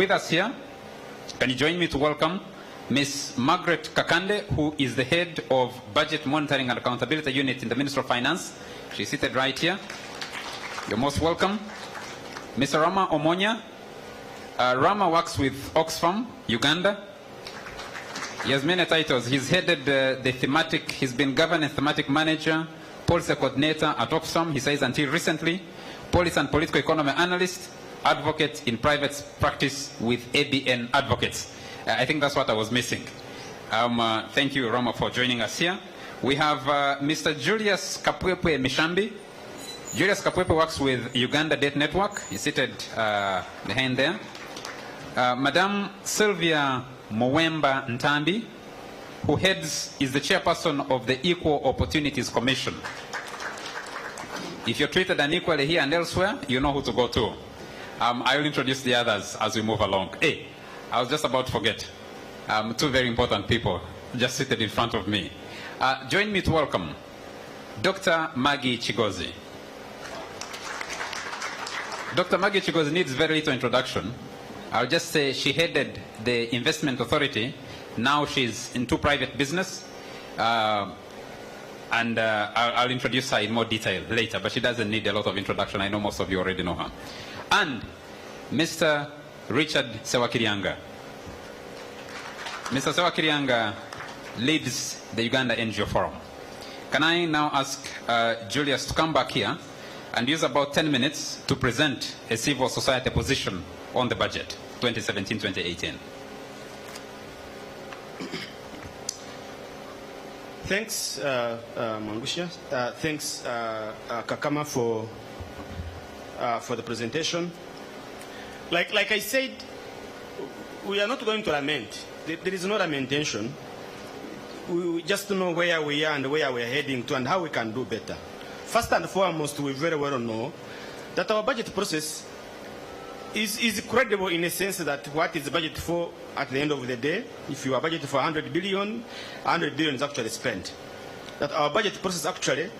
with us here, can you join me to welcome Ms. Margaret Kakande, who is the head of Budget Monitoring and Accountability Unit in the Ministry of Finance. She's seated right here. You're most welcome. Mr. Rama Omonya. Rama works with Oxfam, Uganda. He has many titles. He's headed the thematic, he's been governance thematic manager, policy coordinator at Oxfam, he says, until recently, policy and political economy analyst, advocate in private practice with ABN Advocates. I think that's what I was missing. Thank you, Rama, for joining us here. We have Mr. Julius Kapwepwe Mishambi. Julius Kapwepwe works with Uganda Debt Network. He's seated behind there. Madame Sylvia Mwemba Ntambi, who is the chairperson of the Equal Opportunities Commission. If you're treated unequally here and elsewhere, you know who to go to. I will introduce the others as we move along. Hey, I was just about to forget. Two very important people just seated in front of me. Join me to welcome Dr. Maggie Chigozi. Dr. Maggie Chigozi needs very little introduction. I'll just say she headed the Investment Authority. Now she's into private business. I'll introduce her in more detail later, but she doesn't need a lot of introduction. I know most of you already know her. And Mr. Richard Sewakirianga. Mr. Sewakirianga leads the Uganda NGO Forum. Can I now ask Julius to come back here and use about 10 minutes to present a civil society position on the budget, 2017-2018. Thanks, Mangusha. Thanks, Kakama, for the presentation. Like I said, we are not going to lament. There is no lamentation. We just know where we are and where we are heading to and how we can do better. First and foremost, we very well know that our budget process is credible in a sense that what is budgeted for at the end of the day, if you are budgeted for 100 billion, 100 billion is actually spent. That our budget process actually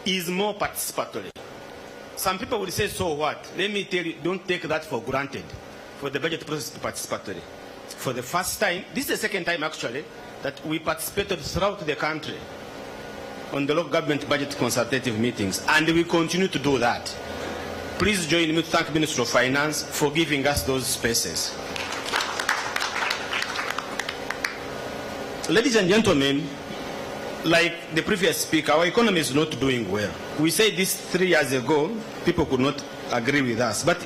is more participatory. Some people will say, so what? Let me tell you, don't take that for granted, for the budget process to be participatory. For the first time, this is the second time actually, that we participated throughout the country on the local government budget consultative meetings, and we continue to do that. Please join me to thank the Minister of Finance for giving us those spaces. Ladies and gentlemen, like the previous speaker, our economy is not doing well. We said this 3 years ago, people could not agree with us. But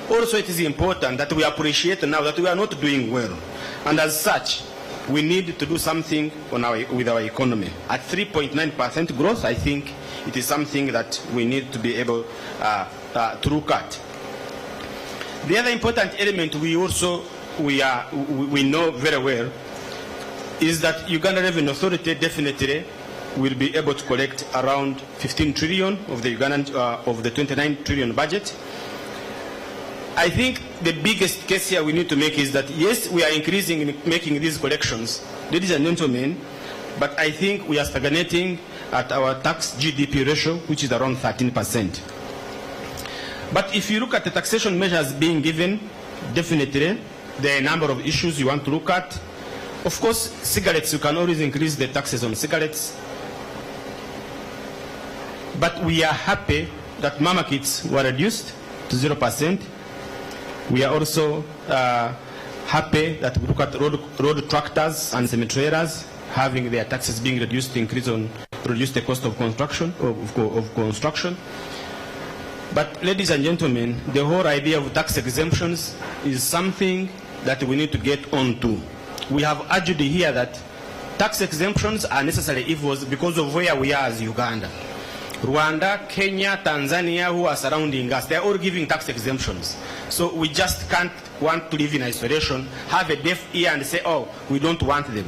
also it is important that we appreciate now that we are not doing well. And as such, we need to do something with our economy. At 3.9% growth, I think it is something that we need to be able to look at. The other important element we know very well is that Uganda Revenue Authority definitely will be able to collect around 15 trillion of the of the 29 trillion budget. I think the biggest case here we need to make is that yes, we are increasing in making these collections, ladies and gentlemen, but I think we are stagnating at our tax GDP ratio, which is around 13%. But if you look at the taxation measures being given, definitely there are a number of issues you want to look at. Of course, cigarettes, you can always increase the taxes on cigarettes. But we are happy that mama kits were reduced to 0%. We are also happy that we look at road tractors and semi-trailers having their taxes being reduced to reduce the cost of construction. But ladies and gentlemen, the whole idea of tax exemptions is something that we need to get onto. We have argued here that tax exemptions are necessary evils because of where we are as Uganda. Rwanda, Kenya, Tanzania, who are surrounding us, they're all giving tax exemptions. So we just can't want to live in isolation, have a deaf ear and say, oh, we don't want them.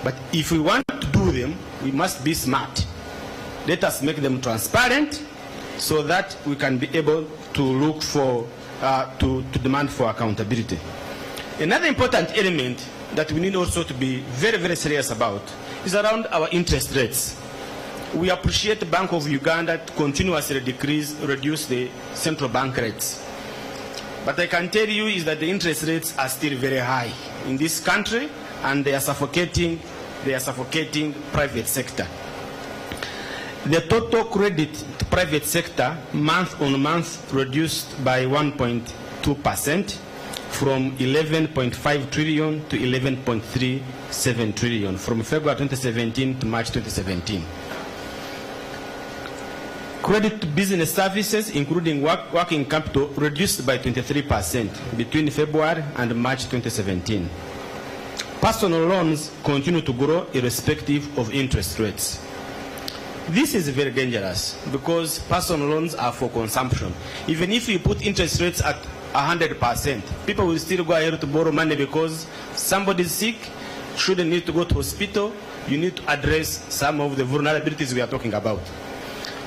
But if we want to do them, we must be smart. Let us make them transparent so that we can be able to look for, to demand for accountability. Another important element that we need also to be very, very serious about is around our interest rates. We appreciate the Bank of Uganda to continuously reduce the central bank rates. But I can tell you is that the interest rates are still very high in this country, and they are suffocating private sector. The total credit to private sector month on month reduced by 1.2% from 11.5 trillion to 11.37 trillion from February 2017 to March 2017. Credit to business services, including working capital, reduced by 23% between February and March 2017. Personal loans continue to grow irrespective of interest rates. This is very dangerous because personal loans are for consumption. Even if you put interest rates at 100%, people will still go ahead to borrow money because somebody is sick, shouldn't need to go to hospital. You need to address some of the vulnerabilities we are talking about.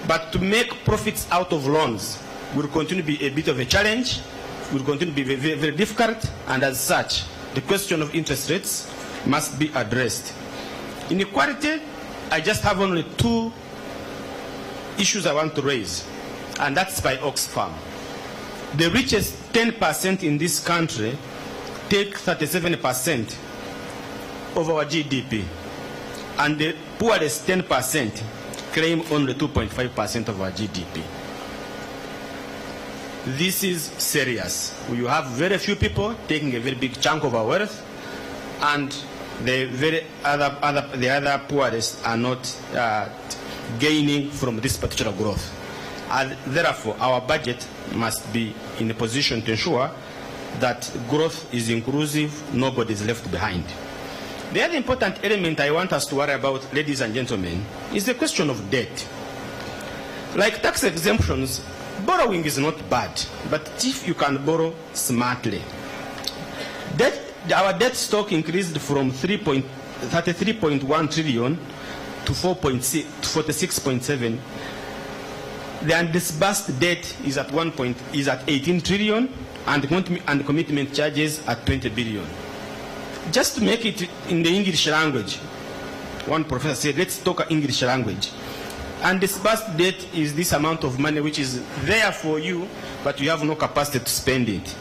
But to make profits out of loans will continue to be a bit of a challenge, will continue to be very, very difficult, and as such, the question of interest rates must be addressed. Inequality, I just have only two issues I want to raise, and that's by Oxfam. The richest 10% in this country take 37% of our GDP, and the poorest 10% claim only 2.5% of our GDP. This is serious. You have very few people taking a very big chunk of our wealth, and the other poorest are not gaining from this particular growth. And therefore, our budget must be in a position to ensure that growth is inclusive, nobody is left behind. The other important element I want us to worry about, ladies and gentlemen, is the question of debt. Like tax exemptions, borrowing is not bad, but if you can borrow smartly. Our debt stock increased from 33.1 trillion to 46.7. The undisbursed debt is at 18 trillion, and commitment charges at 20 billion. Just to make it in the English language, one professor said, let's talk English language. Undisbursed debt is this amount of money which is there for you, but you have no capacity to spend it.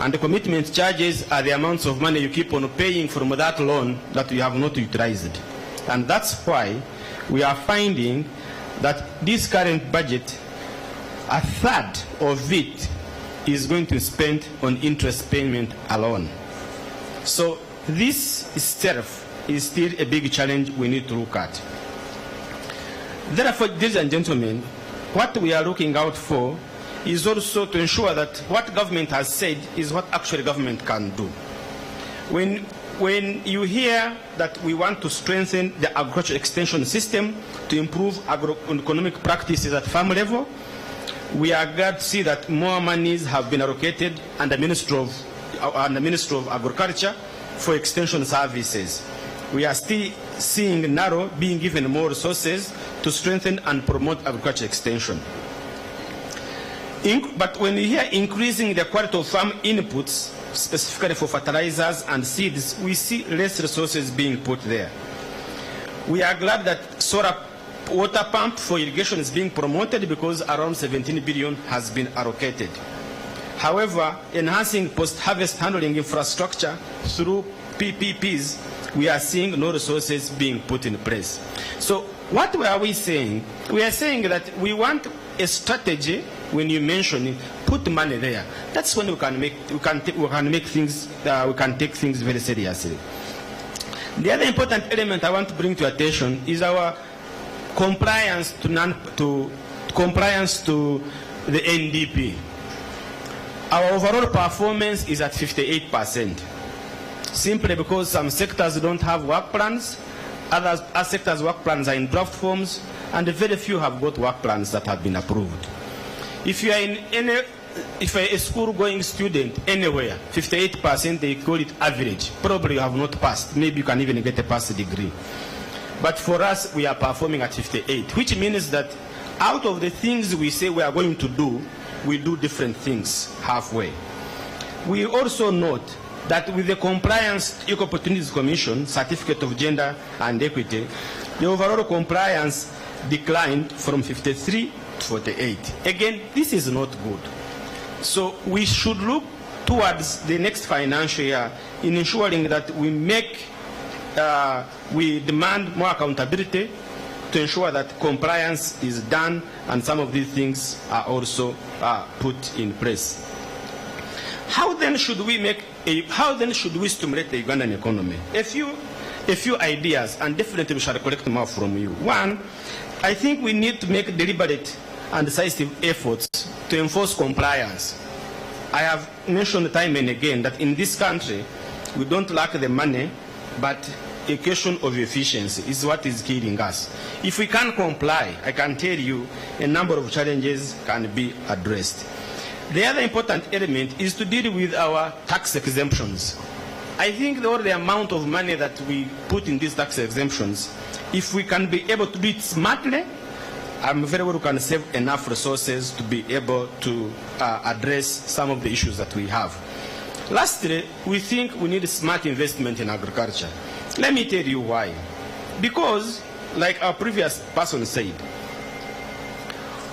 And the commitment charges are the amounts of money you keep on paying from that loan that you have not utilized. And that's why we are finding that this current budget, a third of it is going to be spent on interest payment alone. So this itself is still a big challenge we need to look at. Therefore, ladies and gentlemen, what we are looking out for is also to ensure that what government has said is what actually government can do. When you hear that we want to strengthen the agricultural extension system to improve agroeconomic practices at farm level, we are glad to see that more monies have been allocated under the Ministry of Agriculture for extension services. We are still seeing NARO being given more resources to strengthen and promote agriculture extension. But when you hear increasing the quality of farm inputs, specifically for fertilizers and seeds, we see less resources being put there. We are glad that solar water pump for irrigation is being promoted because around 17 billion has been allocated. However, enhancing post-harvest handling infrastructure through PPPs, we are seeing no resources being put in place. So what are we saying? We are saying that we want a strategy. When you mention it, put money there. That's when we can take things very seriously. The other important element I want to bring to your attention is our compliance to the NDP. Our overall performance is at 58%, simply because some sectors don't have work plans, other sectors' work plans are in draft forms, and very few have got work plans that have been approved. If you are if you're a school-going student anywhere, 58%, they call it average. Probably you have not passed. Maybe you can even get a pass degree. But for us, we are performing at 58, which means that out of the things we say we are going to do, we do different things halfway. We also note that with the Compliance Equal Opportunities Commission Certificate of Gender and Equity, the overall compliance declined from 53 to 48. Again, this is not good. So we should look towards the next financial year in ensuring that we demand more accountability to ensure that compliance is done and some of these things are also put in place. How then should we stimulate the Ugandan economy? A few ideas, and definitely we shall collect more from you. One, I think we need to make deliberate and decisive efforts to enforce compliance. I have mentioned time and again that in this country, we don't lack the money, but a question of efficiency is what is killing us. If we can't comply, I can tell you a number of challenges can be addressed. The other important element is to deal with our tax exemptions. I think the amount of money that we put in these tax exemptions, if we can be able to do it smartly, I'm very well we can save enough resources to be able to address some of the issues that we have. Lastly, we think we need smart investment in agriculture. Let me tell you why. Because, like our previous person said,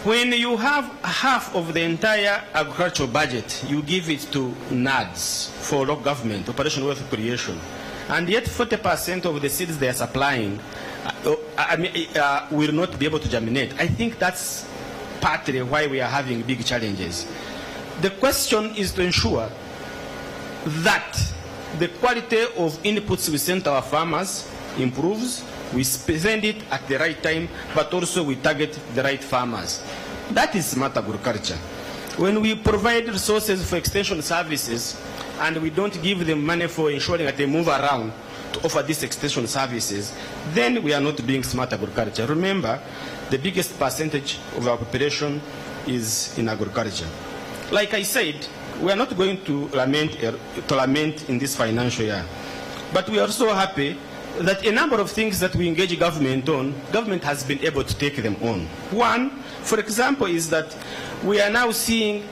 when you have half of the entire agricultural budget, you give it to NADS for local government, operational wealth creation, and yet 40% of the seeds they are supplying will not be able to germinate. I think that's partly why we are having big challenges. The question is to ensure that the quality of inputs we send to our farmers improves, we spend it at the right time, but also we target the right farmers. That is smart agriculture. When we provide resources for extension services and we don't give them money for ensuring that they move around to offer these extension services, then we are not doing smart agriculture. Remember, the biggest percentage of our population is in agriculture. Like I said, we are not going to lament in this financial year. But we are so happy that a number of things that we engage government on, government has been able to take them on. One, for example, is that we are now seeing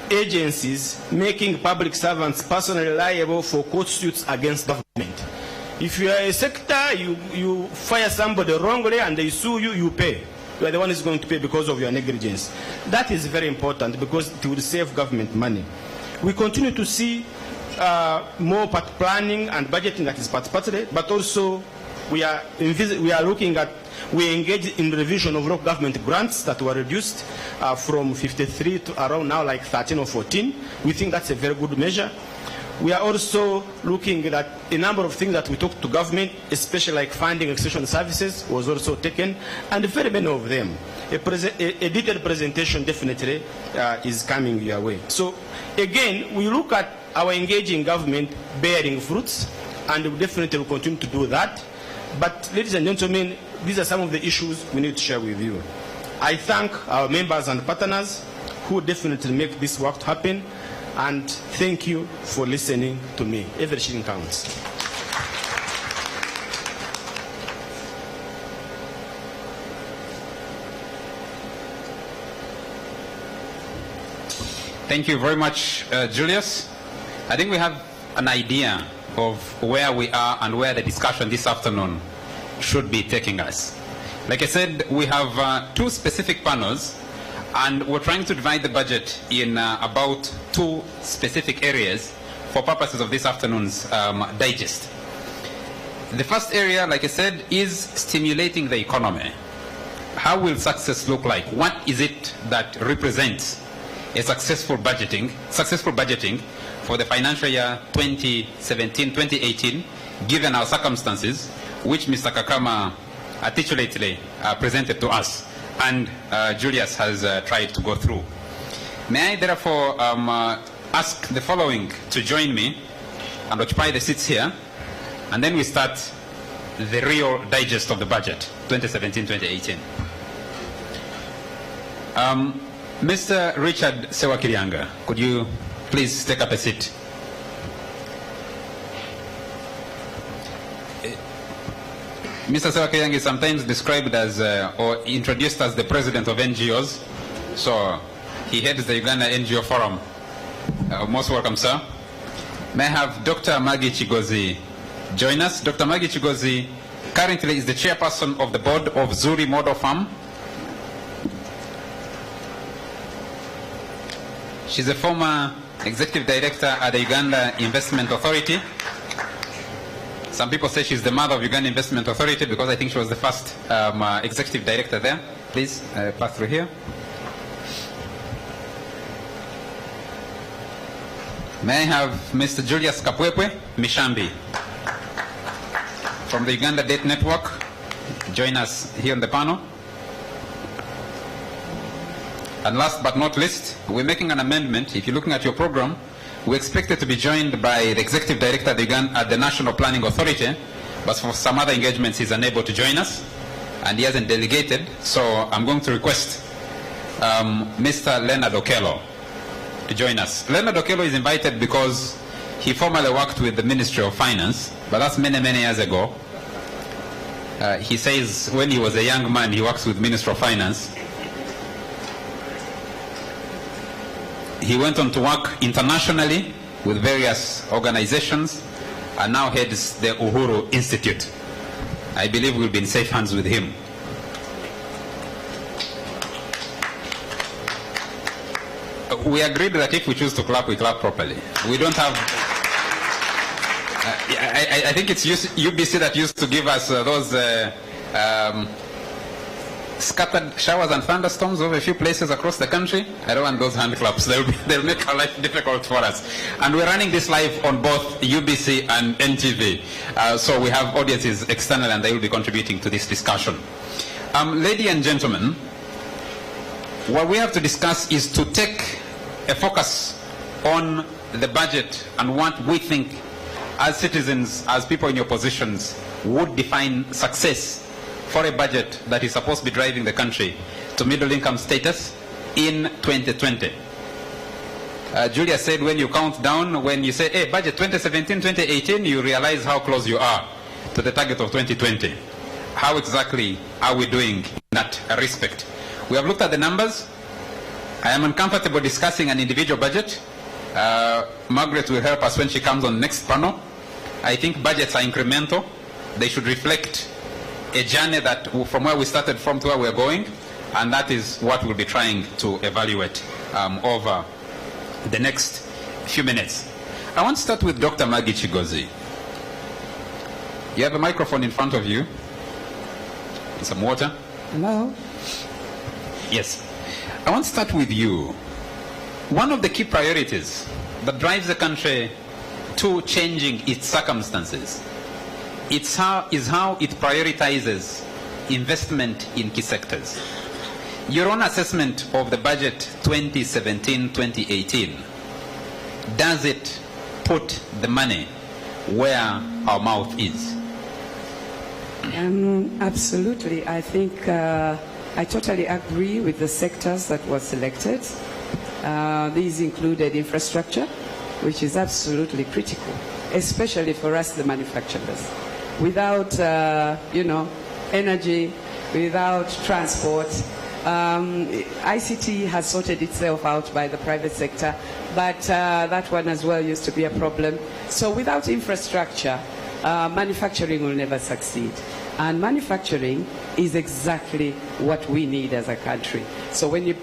agencies making public servants personally liable for court suits against government. If you are a sector, you fire somebody wrongly and they sue you, you pay. You are the one who is going to pay because of your negligence. That is very important because it will save government money. We continue to see more planning and budgeting that is participatory, but also we engage in revision of local government grants that were reduced from 53 to around now like 13 or 14. We think that's a very good measure. We are also looking at a number of things that we talk to government, especially like funding extension services was also taken, and very many of them. A detailed presentation definitely is coming your way. So again, we look at our engaging government bearing fruits, and we definitely will continue to do that. But ladies and gentlemen, these are some of the issues we need to share with you. I thank our members and partners who definitely make this work happen, and thank you for listening to me. Every shilling counts. Thank you very much, Julius. I think we have an idea of where we are and where the discussion this afternoon should be taking us. Like I said, we have two specific panels, and we're trying to divide the budget in about two specific areas for purposes of this afternoon's digest. The first area, like I said, is stimulating the economy. How will success look like? What is it that represents a successful budgeting for the financial year 2017-2018, given our circumstances, which Mr. Kakama articulately presented to us, and Julius has tried to go through. May I therefore ask the following to join me and occupy the seats here, and then we start the real digest of the budget 2017-2018. Mr. Richard Sewakirianga, could you please take up a seat? Mr. Sewakirianga is sometimes described as or introduced as the president of NGOs. So he heads the Uganda NGO Forum. Most welcome, sir. May I have Dr. Maggie Chigozi join us? Dr. Maggie Chigozi currently is the chairperson of the board of Zuri Model Farm. She's a former executive director at the Uganda Investment Authority. Some people say she's the mother of Uganda Investment Authority because I think she was the first executive director there. Please pass through here. May I have Mr. Julius Kapwepwe Mishambi from the Uganda Debt Network join us here on the panel. And last but not least, we're making an amendment. If you're looking at your program, we expect it to be joined by the Executive Director at the National Planning Authority, but for some other engagements he's unable to join us, and he hasn't delegated, so I'm going to request Mr. Leonard Okello to join us. Leonard Okello is invited because he formerly worked with the Ministry of Finance, but that's many, many years ago. He says when he was a young man, he works with Ministry of Finance. He went on to work internationally with various organizations and now heads the Uhuru Institute. I believe we'll be in safe hands with him. We agreed that if we choose to clap, we clap properly. We don't have... I think it's UBC that used to give us those scattered showers and thunderstorms over a few places across the country. I don't want those hand claps. They'll make our life difficult for us. And we're running this live on both UBC and NTV. So we have audiences external and they will be contributing to this discussion. Ladies and gentlemen, what we have to discuss is to take a focus on the budget and what we think as citizens, as people in your positions, would define success for a budget that is supposed to be driving the country to middle income status in 2020. Julia said when you count down, when you say, hey, budget 2017, 2018, you realize how close you are to the target of 2020. How exactly are we doing in that respect? We have looked at the numbers. I am uncomfortable discussing an individual budget. Margaret will help us when she comes on next panel. I think budgets are incremental. They should reflect a journey that from where we started from to where we're going, and that is what we'll be trying to evaluate over the next few minutes. I want to start with Dr. Maggie Chigozi. You have a microphone in front of you. And some water. Hello? Yes. I want to start with you. One of the key priorities that drives the country to changing its circumstances is how it prioritizes investment in key sectors. Your own assessment of the budget 2017-2018, does it put the money where our mouth is? Absolutely. I think I totally agree with the sectors that were selected. These included infrastructure, which is absolutely critical, especially for us, the manufacturers. Without, energy, without transport, ICT has sorted itself out by the private sector, but that one as well used to be a problem. So without infrastructure, manufacturing will never succeed. And manufacturing is exactly what we need as a country. So when you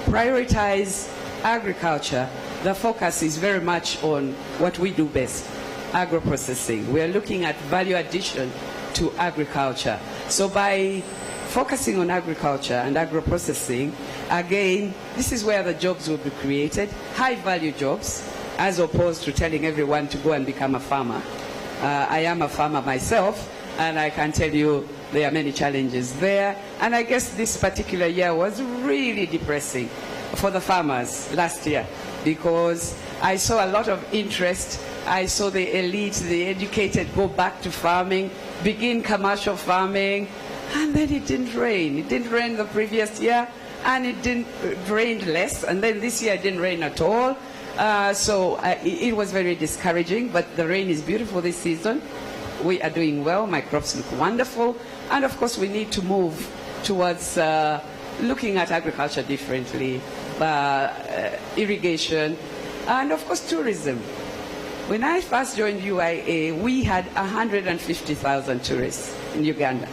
prioritize agriculture, the focus is very much on what we do best, agro-processing. We are looking at value addition to agriculture. So by focusing on agriculture and agro-processing, again, this is where the jobs will be created, high-value jobs, as opposed to telling everyone to go and become a farmer. I am a farmer myself, and I can tell you there are many challenges there. And I guess this particular year was really depressing for the farmers last year, because I saw a lot of interest. I saw the elite, the educated go back to farming, begin commercial farming, and then it didn't rain. It didn't rain the previous year, and it didn't rain less, and then this year it didn't rain at all. So it was very discouraging, but the rain is beautiful this season. We are doing well. My crops look wonderful. And of course, we need to move towards looking at agriculture differently, irrigation, and of course, tourism. When I first joined UIA, we had 150,000 tourists in Uganda.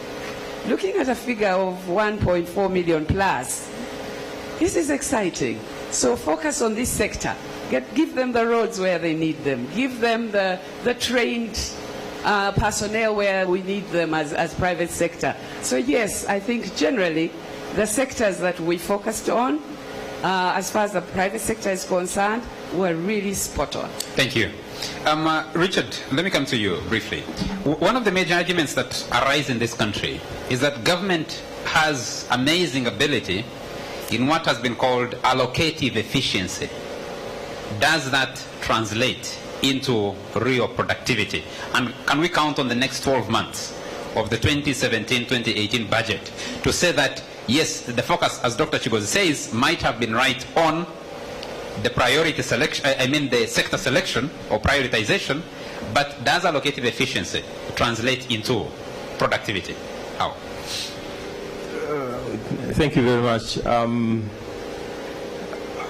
Looking at a figure of 1.4 million plus, this is exciting. So focus on this sector. Give them the roads where they need them. Give them the trained personnel where we need them as private sector. So yes, I think generally the sectors that we focused on, as far as the private sector is concerned, were really spot on. Thank you. Richard, let me come to you briefly. One of the major arguments that arise in this country is that government has amazing ability in what has been called allocative efficiency. Does that translate into real productivity? And can we count on the next 12 months of the 2017-2018 budget to say that, yes, the focus, as Dr. Chigozi says, might have been right on the priority selection, the sector selection or prioritization, but does allocative efficiency translate into productivity? How? Thank you very much.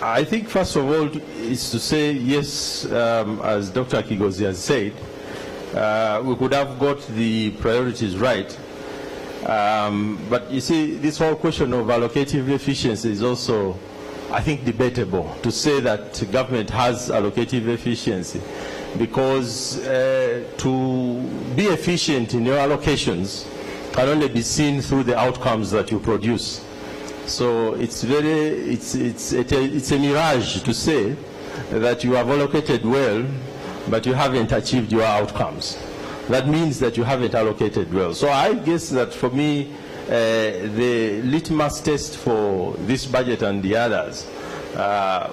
I think first of all is to say yes, as Dr. Kigozi has said, we could have got the priorities right. But you see, this whole question of allocative efficiency is also, I think, debatable to say that government has allocative efficiency, because to be efficient in your allocations can only be seen through the outcomes that you produce. So it's a mirage to say that you have allocated well, but you haven't achieved your outcomes. That means that you haven't allocated well. So I guess that for me, the litmus test for this budget and the others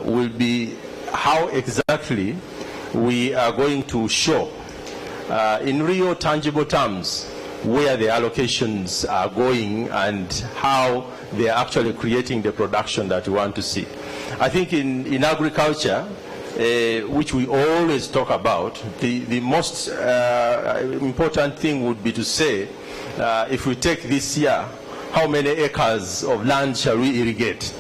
will be how exactly we are going to show in real tangible terms where the allocations are going and how they are actually creating the production that we want to see. I think in agriculture, which we always talk about, the most important thing would be to say, if we take this year, how many acres of land shall we irrigate?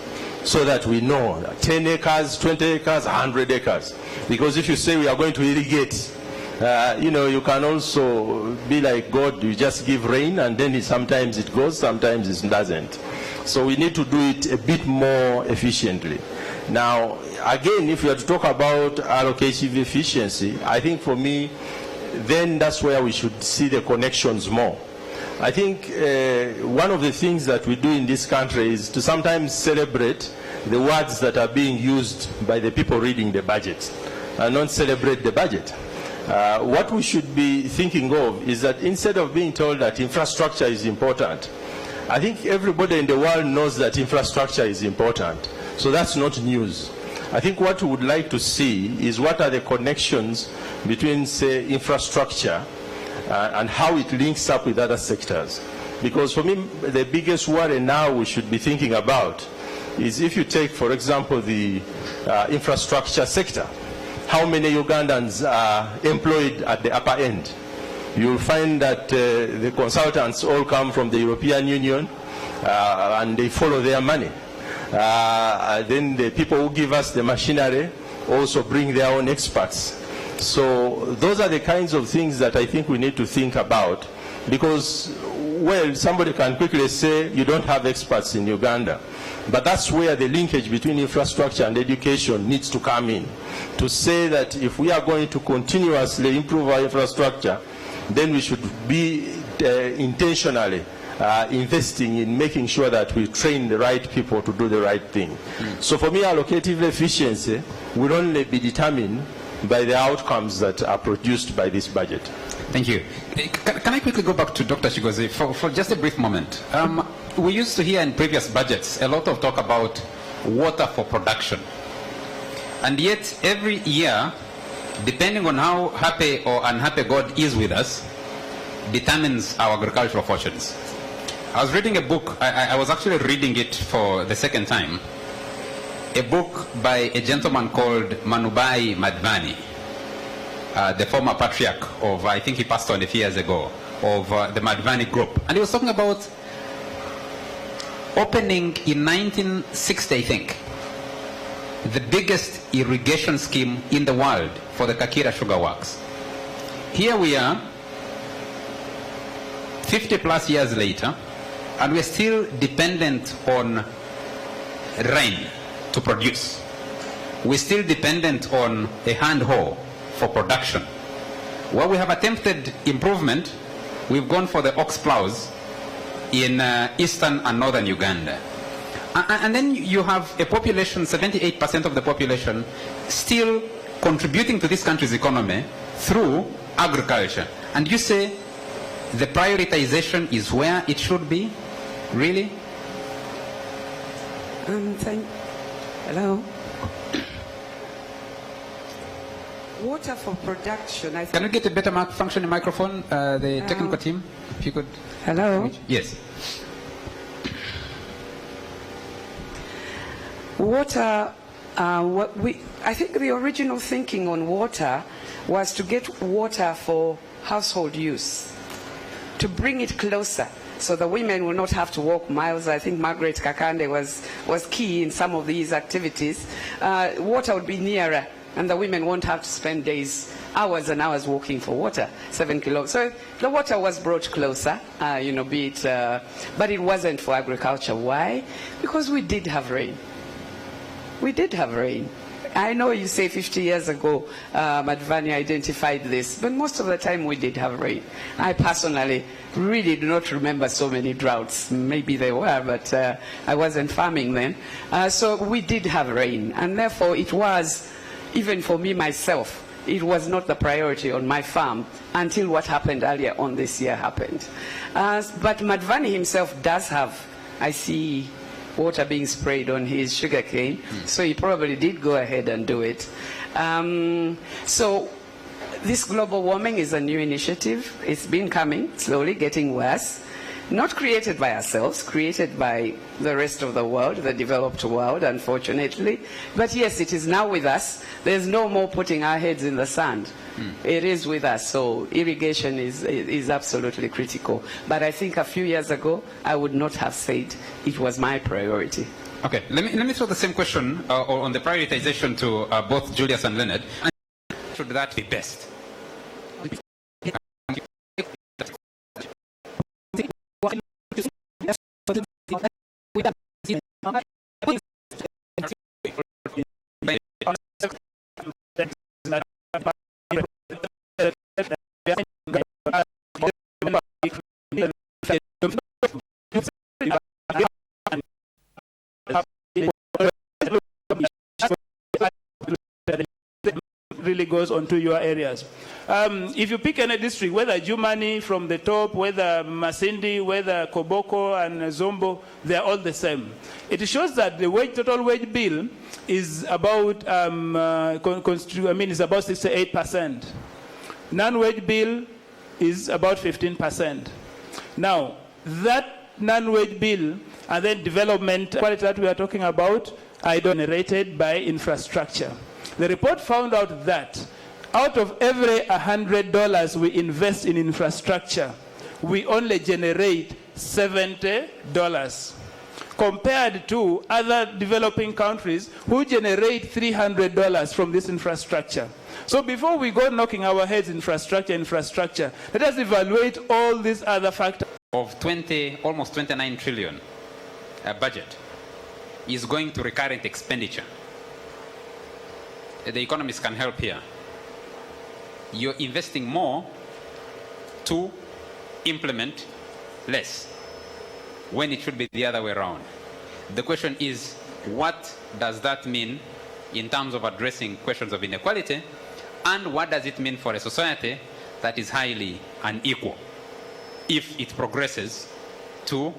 So that we know 10 acres, 20 acres, 100 acres. Because if you say we are going to irrigate, you can also be like God, you just give rain and then sometimes it goes, sometimes it doesn't. So we need to do it a bit more efficiently. Now, again, if you are to talk about allocative efficiency, I think for me, then that's where we should see the connections more. I think one of the things that we do in this country is to sometimes celebrate the words that are being used by the people reading the budget and not celebrate the budget. What we should be thinking of is that instead of being told that infrastructure is important, I think everybody in the world knows that infrastructure is important. So that's not news. I think what we would like to see is what are the connections between, say, infrastructure and how it links up with other sectors. Because for me, the biggest worry now we should be thinking about is if you take, for example, the infrastructure sector, how many Ugandans are employed at the upper end? You'll find that the consultants all come from the European Union and they follow their money. Then the people who give us the machinery also bring their own experts. So those are the kinds of things that I think we need to think about, because, well, somebody can quickly say you don't have experts in Uganda. But that's where the linkage between infrastructure and education needs to come in, to say that if we are going to continuously improve our infrastructure, then we should be intentionally investing in making sure that we train the right people to do the right thing. So for me, allocative efficiency will only be determined by the outcomes that are produced by this budget. Thank you. Can I quickly go back to Dr. Chigozi for just a brief moment? We used to hear in previous budgets a lot of talk about water for production. And yet every year, depending on how happy or unhappy God is with us, determines our agricultural fortunes. I was reading a book, I was actually reading it for the second time, a book by a gentleman called Manubai Madhvani, the former patriarch of, I think he passed on a few years ago, of the Madhvani group. And he was talking about opening in 1960, I think, the biggest irrigation scheme in the world for the Kakira Sugar Works. Here we are, 50 plus years later, and we're still dependent on rain to produce. we're still dependent on a hand hoe for production. Where we have attempted improvement, we've gone for the ox plows in eastern and northern Uganda. And then you have a population, 78% of the population, still contributing to this country's economy through agriculture. And you say the prioritization is where it should be? Really? Hello? Water for production. Can you get a better functioning microphone, the technical team? If you could. Hello? Yes. Water, I think the original thinking on water was to get water for household use, to bring it closer so the women will not have to walk miles. I think Margaret Kakande was key in some of these activities. Water would be nearer, and the women won't have to spend days, hours and hours walking for water, 7 kilometers. So the water was brought closer, be it, but it wasn't for agriculture. Why? Because we did have rain. We did have rain. I know you say 50 years ago, Madhvani identified this, but most of the time we did have rain. I personally really do not remember so many droughts. Maybe they were, but I wasn't farming then. So we did have rain, and therefore it was, even for me myself, it was not the priority on my farm until what happened earlier on this year happened. But Madhvani himself does have, I see, water being sprayed on his sugarcane, so he probably did go ahead and do it. So this global warming is a new initiative. It's been coming, slowly getting worse. Not created by ourselves, created by the rest of the world, the developed world, unfortunately. But yes, it is now with us. There's no more putting our heads in the sand. It is with us, so irrigation is absolutely critical. But I think a few years ago, I would not have said it was my priority. Okay, let me throw the same question on the prioritization to both Julius and Leonard. Should that be best? Really goes onto your areas. If you pick any district, whether Jumani from the top, whether Masindi, whether Koboko and Zombo, they're all the same. It shows that the total wage bill is about is about 68%. Non-wage bill is about 15%. Now, that non-wage bill and then development quality that we are talking about are generated by infrastructure. The report found out that out of every $100 we invest in infrastructure, we only generate $70, compared to other developing countries who generate $300 from this infrastructure. So before we go knocking our heads infrastructure, let us evaluate all these other factors. Of almost 29 trillion budget is going to recurrent expenditure. The economists can help here. You're investing more to implement less, when it should be the other way around. The question is, what does that mean in terms of addressing questions of inequality, and what does it mean for a society that is highly unequal if it progresses to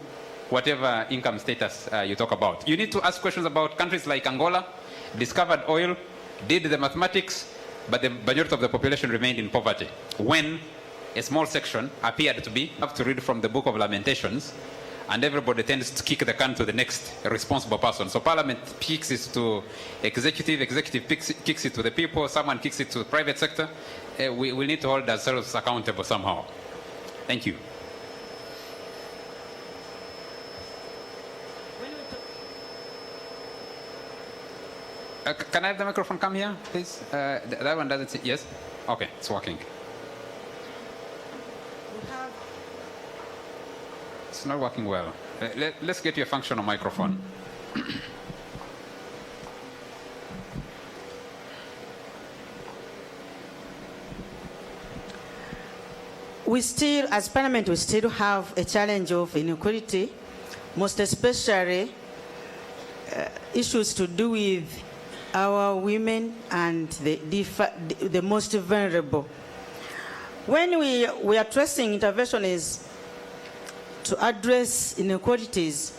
whatever income status you talk about? You need to ask questions about countries like Angola, discovered oil, did the mathematics, but the majority of the population remained in poverty, when a small section appeared to be. You have to read from the Book of Lamentations, and everybody tends to kick the can to the next responsible person. So Parliament kicks it to executive kicks it to the people, someone kicks it to the private sector. We need to hold ourselves accountable somehow. Thank you. Can I have the microphone come here, please? That one doesn't see. Yes? Okay, it's working. It's not working well. Let's get you a functional microphone. we still, as Parliament, we still have a challenge of inequality, most especially issues to do with our women and the most vulnerable. When we are tracing intervention is to address inequalities,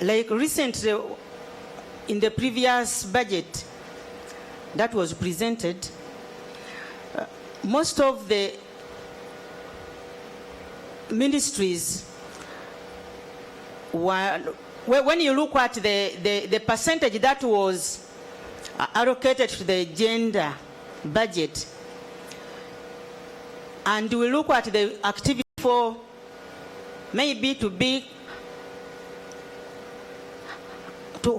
like recently in the previous budget that was presented, most of the ministries were, when you look at the percentage that was allocated to the gender budget, and we look at the activity for maybe to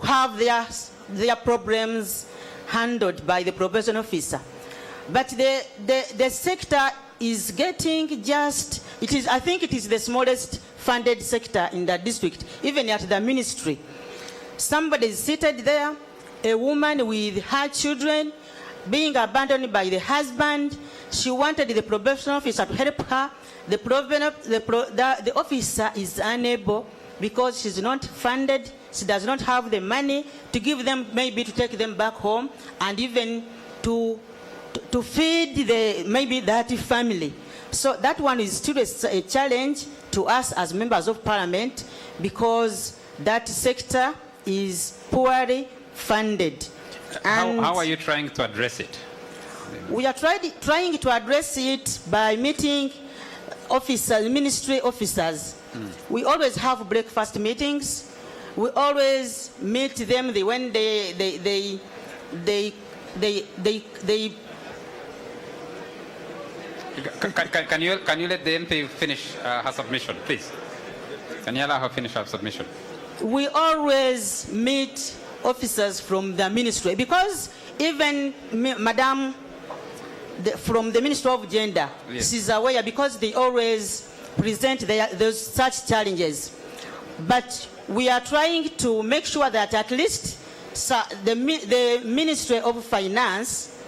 have their problems handled by the probation officer. But the sector is getting just, I think it is the smallest funded sector in the district, even at the ministry. Somebody is seated there, a woman with her children, being abandoned by the husband. She wanted the probation officer to help her. The officer is unable because she's not funded. She does not have the money to give them, maybe to take them back home, and even to feed maybe that family. So that one is still a challenge to us as members of Parliament, because that sector is poorly funded. And how are you trying to address it? We are trying to address it by meeting officers, ministry officers. We always have breakfast meetings. We always meet them when they Can you let the MP finish her submission, please? Can you allow her finish her submission? We always meet officers from the ministry, because even Madam from the Ministry of Gender, yes, she's aware, because they always present those such challenges. But we are trying to make sure that at least the Ministry of Finance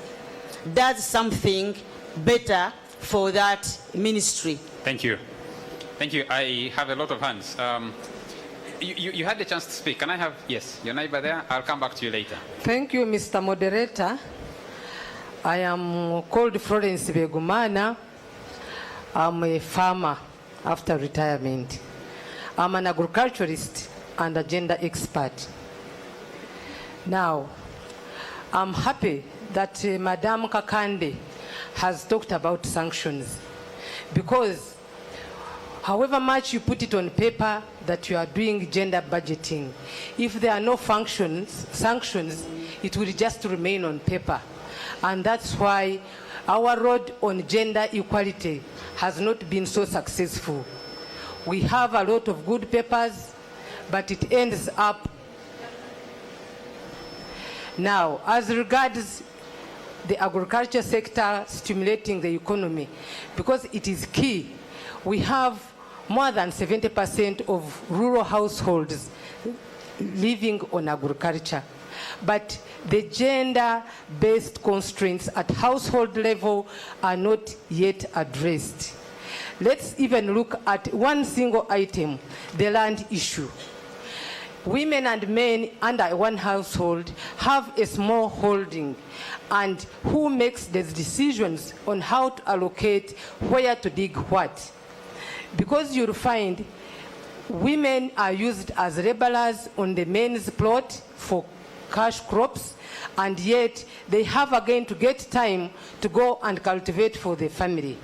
does something better for that ministry. Thank you. Thank you. I have a lot of hands. You had the chance to speak. Can I have, yes, your neighbor there? I'll come back to you later. Thank you, Mr. Moderator. I am called Florence Begumana. I'm a farmer after retirement. I'm an agriculturist and a gender expert. Now, I'm happy that Madam Kakande has talked about sanctions, because however much you put it on paper that you are doing gender budgeting, if there are no sanctions, it will just remain on paper. And that's why our road on gender equality has not been so successful. We have a lot of good papers, but it ends up. Now, as regards the agriculture sector stimulating the economy, because it is key, we have more than 70% of rural households living on agriculture. But the gender-based constraints at household level are not yet addressed. Let's even look at one single item, the land issue. Women and men under one household have a small holding, and who makes the decisions on how to allocate where to dig what? Because you'll find women are used as laborers on the men's plot for cash crops, and yet they have again to get time to go and cultivate for the family.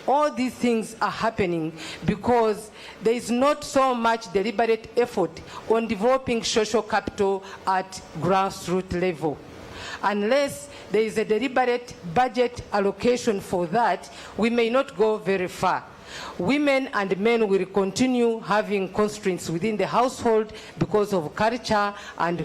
All these things are happening because there is not so much deliberate effort on developing social capital at grassroots level. Unless there is a deliberate budget allocation for that, we may not go very far. Women and men will continue having constraints within the household because of culture and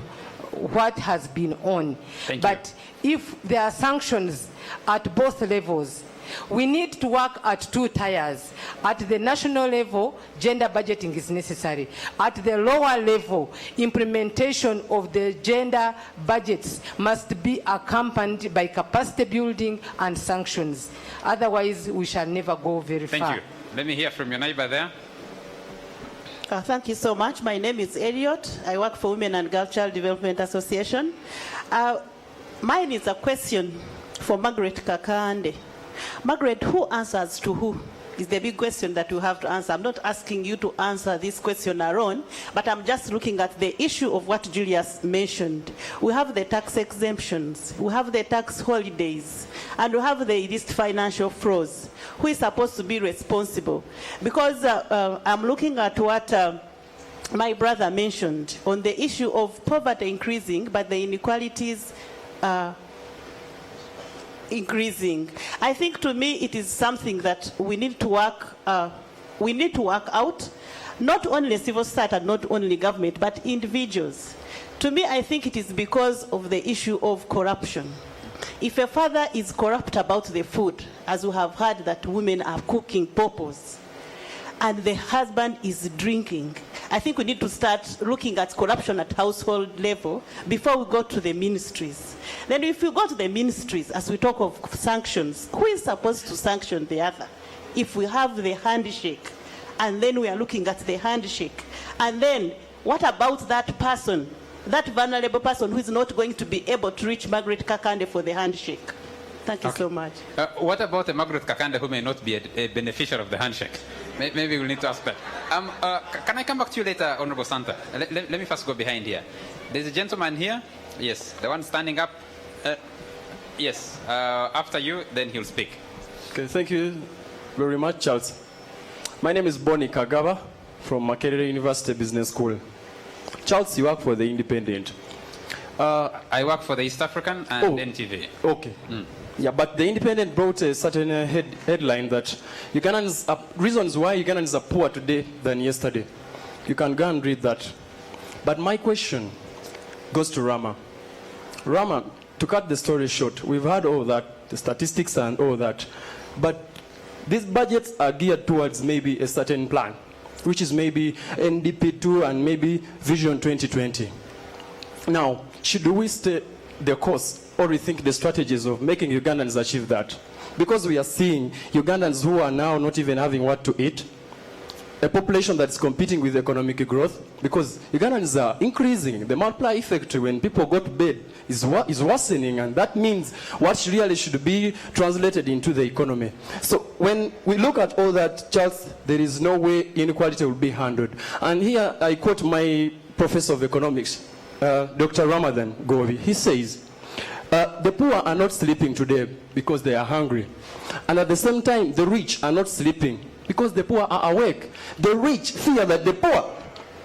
what has been on. Thank but you. If there are sanctions at both levels, We need to work at two tiers. At the national level, gender budgeting is necessary. At the lower level, implementation of the gender budgets must be accompanied by capacity building and sanctions. Otherwise, we shall never go very far. Thank you. Let me hear from your neighbor there. Thank you so much. My name is Elliot. I work for Women and Girl Child Development Association. Mine is a question for Margaret Kakande. Margaret, who answers to who is the big question that you have to answer. I'm not asking you to answer this question alone, but I'm just looking at the issue of what Julius mentioned. We have the tax exemptions, we have the tax holidays, and we have the illicit financial frauds. Who is supposed to be responsible? Because I'm looking at what my brother mentioned on the issue of poverty increasing, but the inequalities increasing. I think to me it is something that we need to work out, not only civil society and not only government, but individuals. To me, I think it is because of the issue of corruption. If a father is corrupt about the food, as we have heard that women are cooking purpose, and the husband is drinking, I think we need to start looking at corruption at household level before we go to the ministries. Then if we go to the ministries, as we talk of sanctions, who is supposed to sanction the other? If we have the handshake, and then we are looking at the handshake, and then what about that person, that vulnerable person who is not going to be able to reach Margaret Kakande for the handshake? Thank you so much. What about the Margaret Kakande who may not be a beneficiary of the handshake? Maybe we'll need to ask that. Can I come back to you later, Honorable Santa? Let me first go behind here. There's a gentleman here. Yes, the one standing up. Yes, after you, then he'll speak. Okay, thank you very much, Charles. My name is Bonnie Kagaba from Makerere University Business School. Charles, you work for The Independent. I work for the East African and NTV. Okay. Yeah, but The Independent brought a certain headline that Ugandans reasons why Ugandans are poor today than yesterday. You can go and read that. But my question goes to Rama. Rama, to cut the story short, we've heard all that, the statistics and all that, but these budgets are geared towards maybe a certain plan, which is maybe NDP2 and maybe Vision 2020. Now, should we stay the course or rethink the strategies of making Ugandans achieve that? Because we are seeing Ugandans who are now not even having what to eat, a population that's competing with economic growth, because Ugandans are increasing. The multiplier effect when people go to bed is worsening, and that means what really should be translated into the economy. So when we look at all that, Charles, there is no way inequality will be handled. And here I quote my professor of economics, Dr. Ramadan Govi. He says, the poor are not sleeping today because they are hungry. And at the same time, the rich are not sleeping because the poor are awake. The rich fear that the poor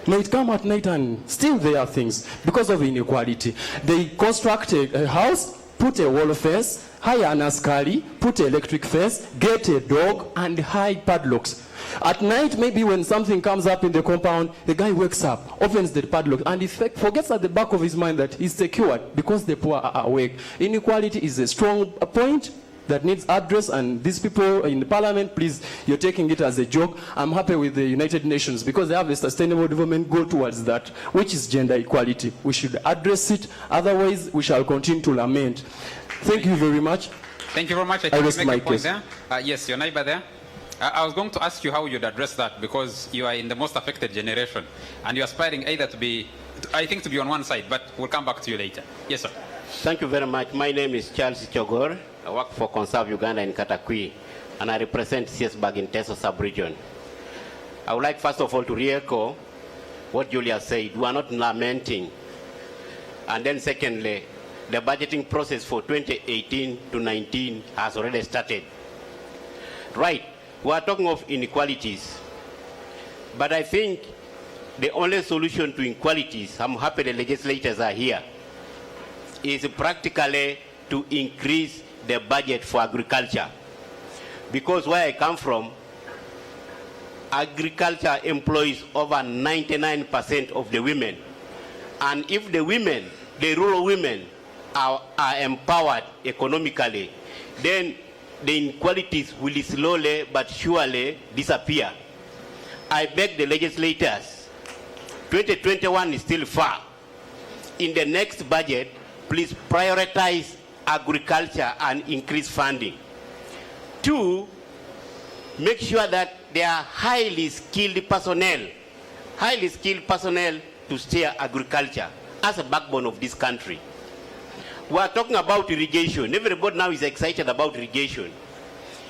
might come at night and steal their things because of inequality. They construct a house, put a wall fence, hire an askari, put an electric fence, get a dog, and hide padlocks. At night, maybe when something comes up in the compound, the guy wakes up, opens the padlock, and he forgets at the back of his mind that he's secured because the poor are awake. Inequality is a strong point that needs address, and these people in the parliament, please, you're taking it as a joke. I'm happy with the United Nations because they have a sustainable development goal towards that, which is gender equality. We should address it, otherwise we shall continue to lament. Thank you very much. Thank you very much. I rest my case. Yes, your neighbor there. I was going to ask you how you'd address that because you are in the most affected generation and you're aspiring either to be, I think, to be on one side, but we'll come back to you later. Yes, sir. Thank you very much. My name is Charles Chogor. I work for Conserve Uganda in Katakwi, and I represent CSBAG in Teso sub-region. I would like, first of all, to re-echo what Julia said. We are not lamenting. And then secondly, the budgeting process for 2018 to 19 has already started. Right. We are talking of inequalities, but I think the only solution to inequalities, I'm happy the legislators are here, is practically to increase the budget for agriculture. Because where I come from, agriculture employs over 99% of the women. And if the women, the rural women, are empowered economically, then the inequalities will slowly but surely disappear. I beg the legislators, 2021 is still far. In the next budget, please prioritize agriculture and increase funding. 2, make sure that there are highly skilled personnel to steer agriculture as a backbone of this country. We are talking about irrigation. Everybody now is excited about irrigation.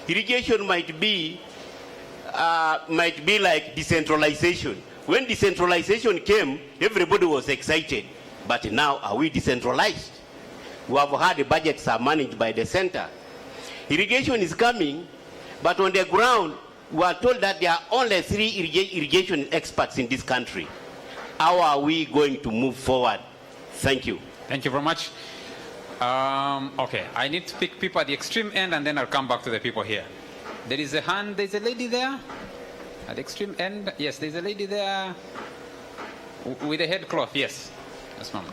Irrigation might be like decentralization. When decentralization came, everybody was excited. But now, are we decentralized? We have had the budgets are managed by the center. Irrigation is coming, but on the ground, we are told that there are only 3 irrigation experts in this country. How are we going to move forward? Thank you. Thank you very much. Okay, I need to pick people at the extreme end and then I'll come back to the people here. There is a hand, there's a lady there at the extreme end. Yes, there's a lady there with a head cloth. Yes, ma'am.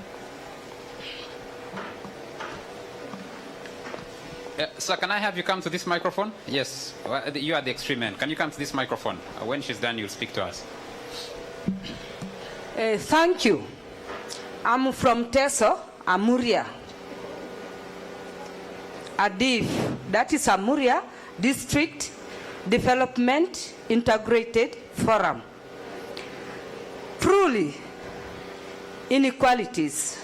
Sir, can I have you come to this microphone? Yes, you are at the extreme end. Can you come to this microphone? When she's done, you'll speak to us. Thank you. I'm from Teso, Amuria. ADIF, that is Amuria District Development Integrated Forum. Truly, inequalities,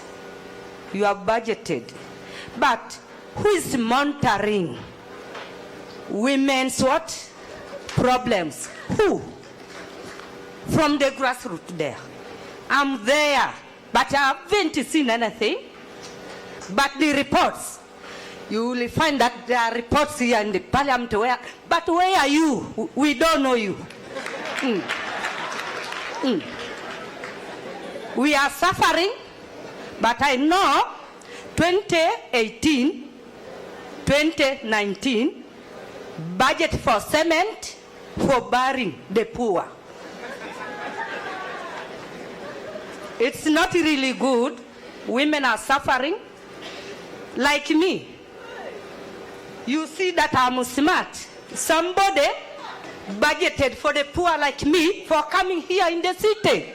you have budgeted, but who is monitoring women's what? Problems? Who? From the grassroots there. I'm there, but I haven't seen anything. But the reports, you will find that there are reports here in the parliament where, but where are you? We don't know you. We are suffering, but I know 2018, 2019, budget for cement for burying the poor. It's not really good. Women are suffering. Like me. You see that I'm smart. Somebody budgeted for the poor like me for coming here in the city.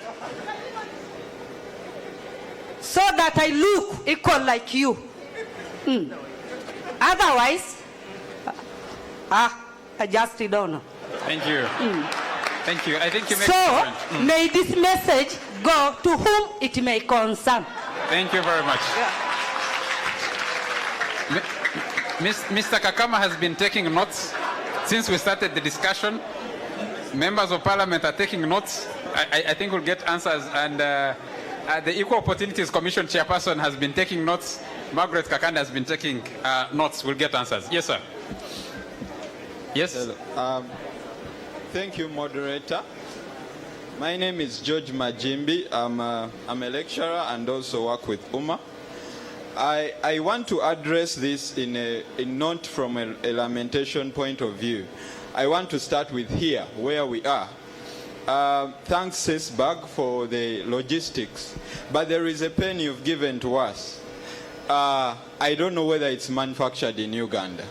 So that I look equal like you. Otherwise, I just don't know. Thank you. Thank you. I think you make So, may this message go to whom it may concern. Thank you very much. Mr. Kakama has been taking notes since we started the discussion. Members of Parliament are taking notes. I think we'll get answers. And the Equal Opportunities Commission chairperson has been taking notes. Margaret Kakanda has been taking notes. We'll get answers. Yes, sir. Yes. Thank you, moderator. My name is George Majimbi. I'm a lecturer and also work with UMA. I want to address this not from a lamentation point of view. I want to start with here, where we are. Thanks, CESBAG, for the logistics. But there is a pen you've given to us. I don't know whether it's manufactured in Uganda.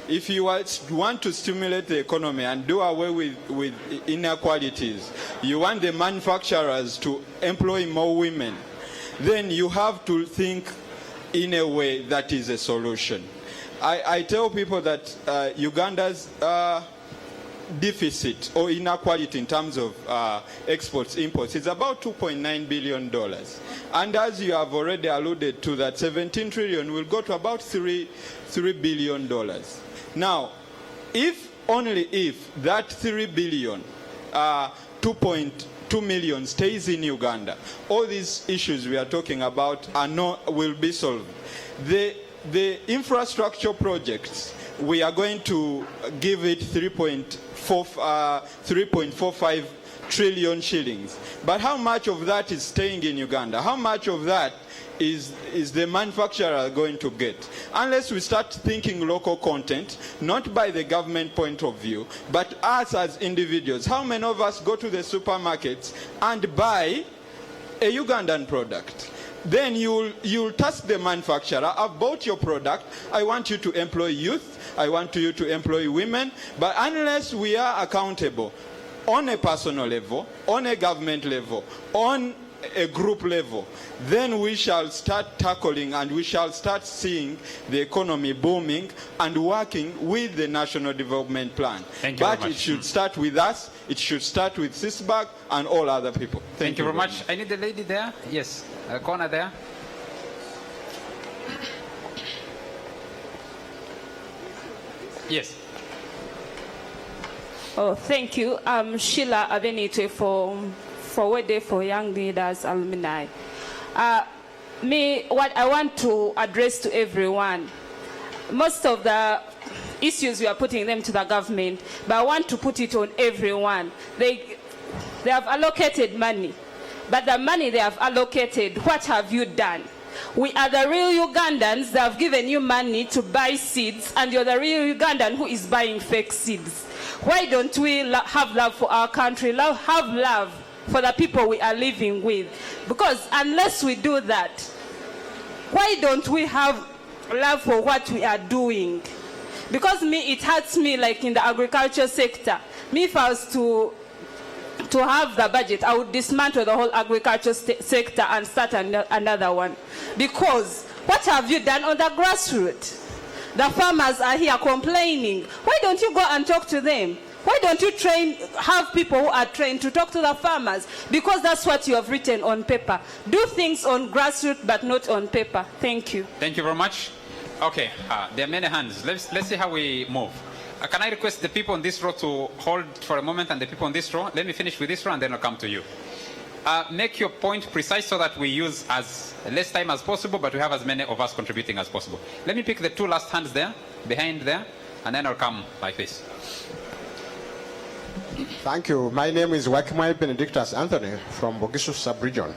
If you want to stimulate the economy and do away with inequalities, you want the manufacturers to employ more women, then you have to think in a way that is a solution. I tell people that Uganda's deficit or inequality in terms of exports, imports is about $2.9 billion. And as you have already alluded to, that 17 trillion will go to about $3 billion. Now, only if that 3 billion, 2.2 million stays in Uganda, all these issues we are talking about will be solved. The infrastructure projects, we are going to give it 3.45 trillion shillings. But how much of that is staying in Uganda? How much of that is the manufacturer going to get? Unless we start thinking local content, not by the government point of view, but us as individuals. How many of us go to the supermarkets and buy a Ugandan product? then you'll task the manufacturer. I've bought your product. I want you to employ youth. I want you to employ women. But unless we are accountable on a personal level, on a government level, on a group level, then we shall start tackling and we shall start seeing the economy booming and working with the National Development Plan. Thank you very but much. It should start with us, it should start with CISBAG and all other people. Thank you very much. I need the lady there. Yes, corner there. Yes. Oh, thank you. I'm Sheila Avenite for Wede for Young Leaders Alumni. What I want to address to everyone, most of the issues we are putting them to the government, but I want to put it on everyone. They have allocated money, but the money they have allocated, what have you done? We are the real Ugandans that have given you money to buy seeds, and you're the real Ugandan who is buying fake seeds. Why don't we have love for our country, have love for the people we are living with? Because unless we do that, why don't we have love for what we are doing? Because it hurts me, like in the agriculture sector. If I was to have the budget, I would dismantle the whole agriculture sector and start another one. Because what have you done on the grassroots? The farmers are here complaining. Why don't you go and talk to them? Why don't you have people who are trained to talk to the farmers? Because that's what you have written on paper. Do things on grassroots, but not on paper. Thank you. Thank you very much. Okay, there are many hands. Let's see how we move. Can I request the people on this row to hold for a moment, and the people on this row? Let me finish with this row, and then I'll come to you. Make your point precise so that we use as less time as possible, but we have as many of us contributing as possible. Let me pick the two last hands there, behind there, and then I'll come like this. Thank you. My name is Wakimai Benedictus Anthony from Bogishu Sub-Region.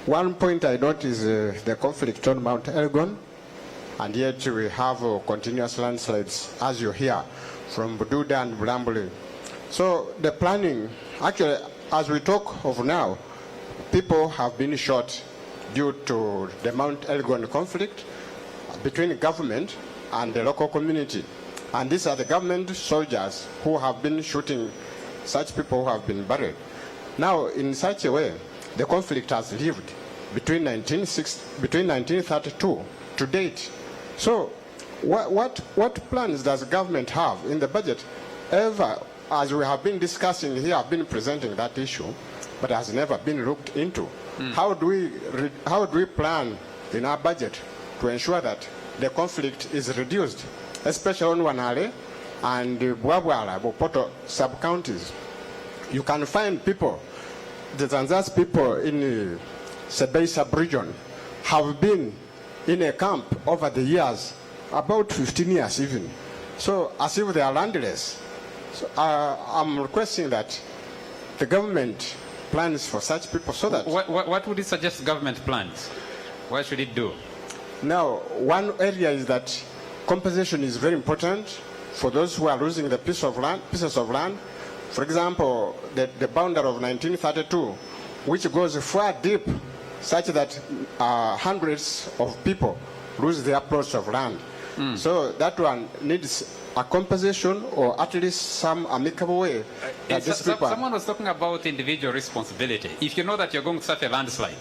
One point I note is the conflict on Mount Elgon, and yet we have continuous landslides, as you hear, from Bududa and Bulambuli. So the planning, actually, as we talk of now, people have been shot due to the Mount Elgon conflict between government and the local community. And these are the government soldiers who have been shooting such people who have been buried. Now, in such a way, the conflict has lived between 1932 to date. So, what plans does government have in the budget? Ever, as we have been discussing here, have been presenting that issue, but has never been looked into. How do we plan in our budget to ensure that the conflict is reduced, especially on Wanale and Bwabwala, Bopoto sub-counties? You can find people, the Tanzanian people in the Sebei sub-region have been in a camp over the years, about 15 years even. So as if they are landless. So, I'm requesting that the government plans for such people so that... What would you suggest government plans? What should it do? Now, one area is that compensation is very important for those who are losing the pieces of land. For example, the boundary of 1932, which goes far deep, such that hundreds of people lose their plots of land. So that one needs a compensation, or at least some amicable way. Someone was talking about individual responsibility. If you know that you're going to suffer a landslide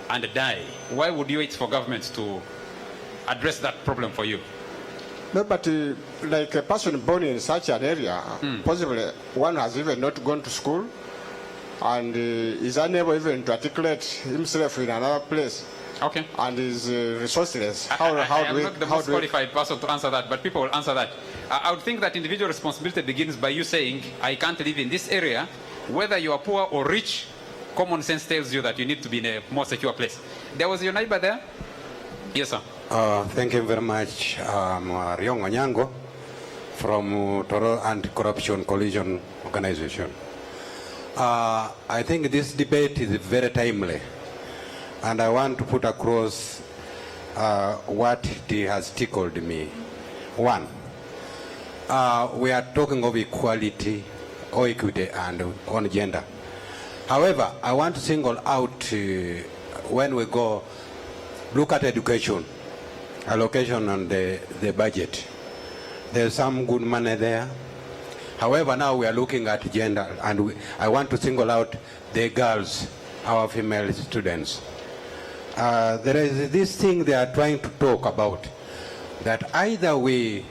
and die, why would you wait for government to address that problem for you? No, but like a person born in such an area, possibly one has even not gone to school and is unable even to articulate himself in another place. Okay. And is resourceless. I am not the most qualified person to answer that, but people will answer that. I would think that individual responsibility begins by you saying, I can't live in this area. Whether you are poor or rich, common sense tells you that you need to be in a more secure place. There was your neighbor there? Yes, sir. Thank you very much. I'm Riong Onyango from Toro Anti-Corruption Coalition Organization. I think this debate is very timely, and I want to put across what it has tickled me. One, we are talking of equality or equity and on gender. However, I want to single out when we go look at education, allocation on the budget, there's some good money there. However, now we are looking at gender, and I want to single out the girls, our female students. There is this thing they are trying to talk about, that either we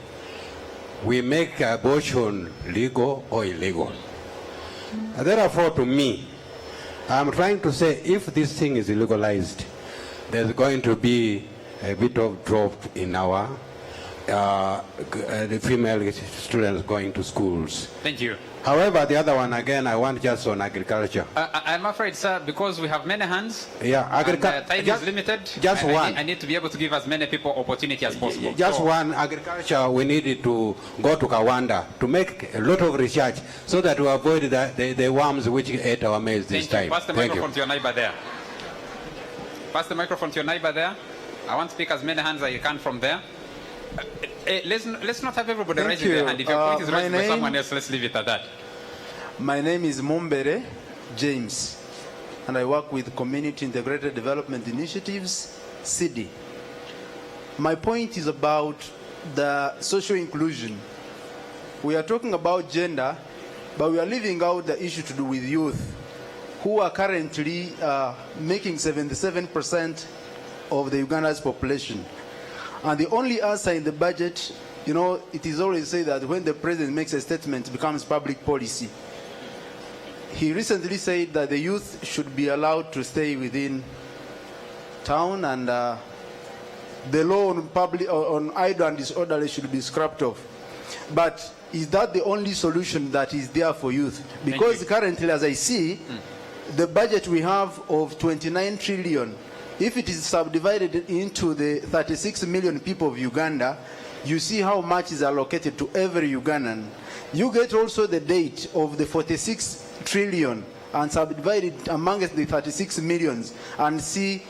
make abortion legal or illegal. Therefore, to me, I'm trying to say if this thing is legalized, there's going to be a bit of drop in our the female students going to schools. Thank you. However, the other one, again, I want just on agriculture. I'm afraid, sir, because we have many hands, Yeah, and time is limited, just one. I need to be able to give as many people opportunity as possible. Just So- one, agriculture, we needed to go to Kawanda to make a lot of research so that we avoid the worms which ate our maize this Thank you. time. Pass the Thank you. microphone to your neighbor there. Pass the microphone to your neighbor there. I want to pick as many hands as you can from there. Let's not have everybody Thank raising their you. hand. If your point is My raised by name- someone else, let's leave it at that. My name is Mumbere James, and I work with Community Integrated Development Initiatives, CIDI. My point is about the social inclusion. We are talking about gender, but we are leaving out the issue to do with youth, who are currently making 77% of the Uganda's population. And the only answer in the budget, you know, it is always said that when the president makes a statement, it becomes public policy. He recently said that the youth should be allowed to stay within town, and the law on idle and disorderly should be scrapped off. But is that the only solution that is there for youth? Because currently, as I see, the budget we have of 29 trillion, if it is subdivided into the 36 million people of Uganda, you see how much is allocated to every Ugandan. You get also the date of the 46 trillion and subdivide it amongst the 36 millions and see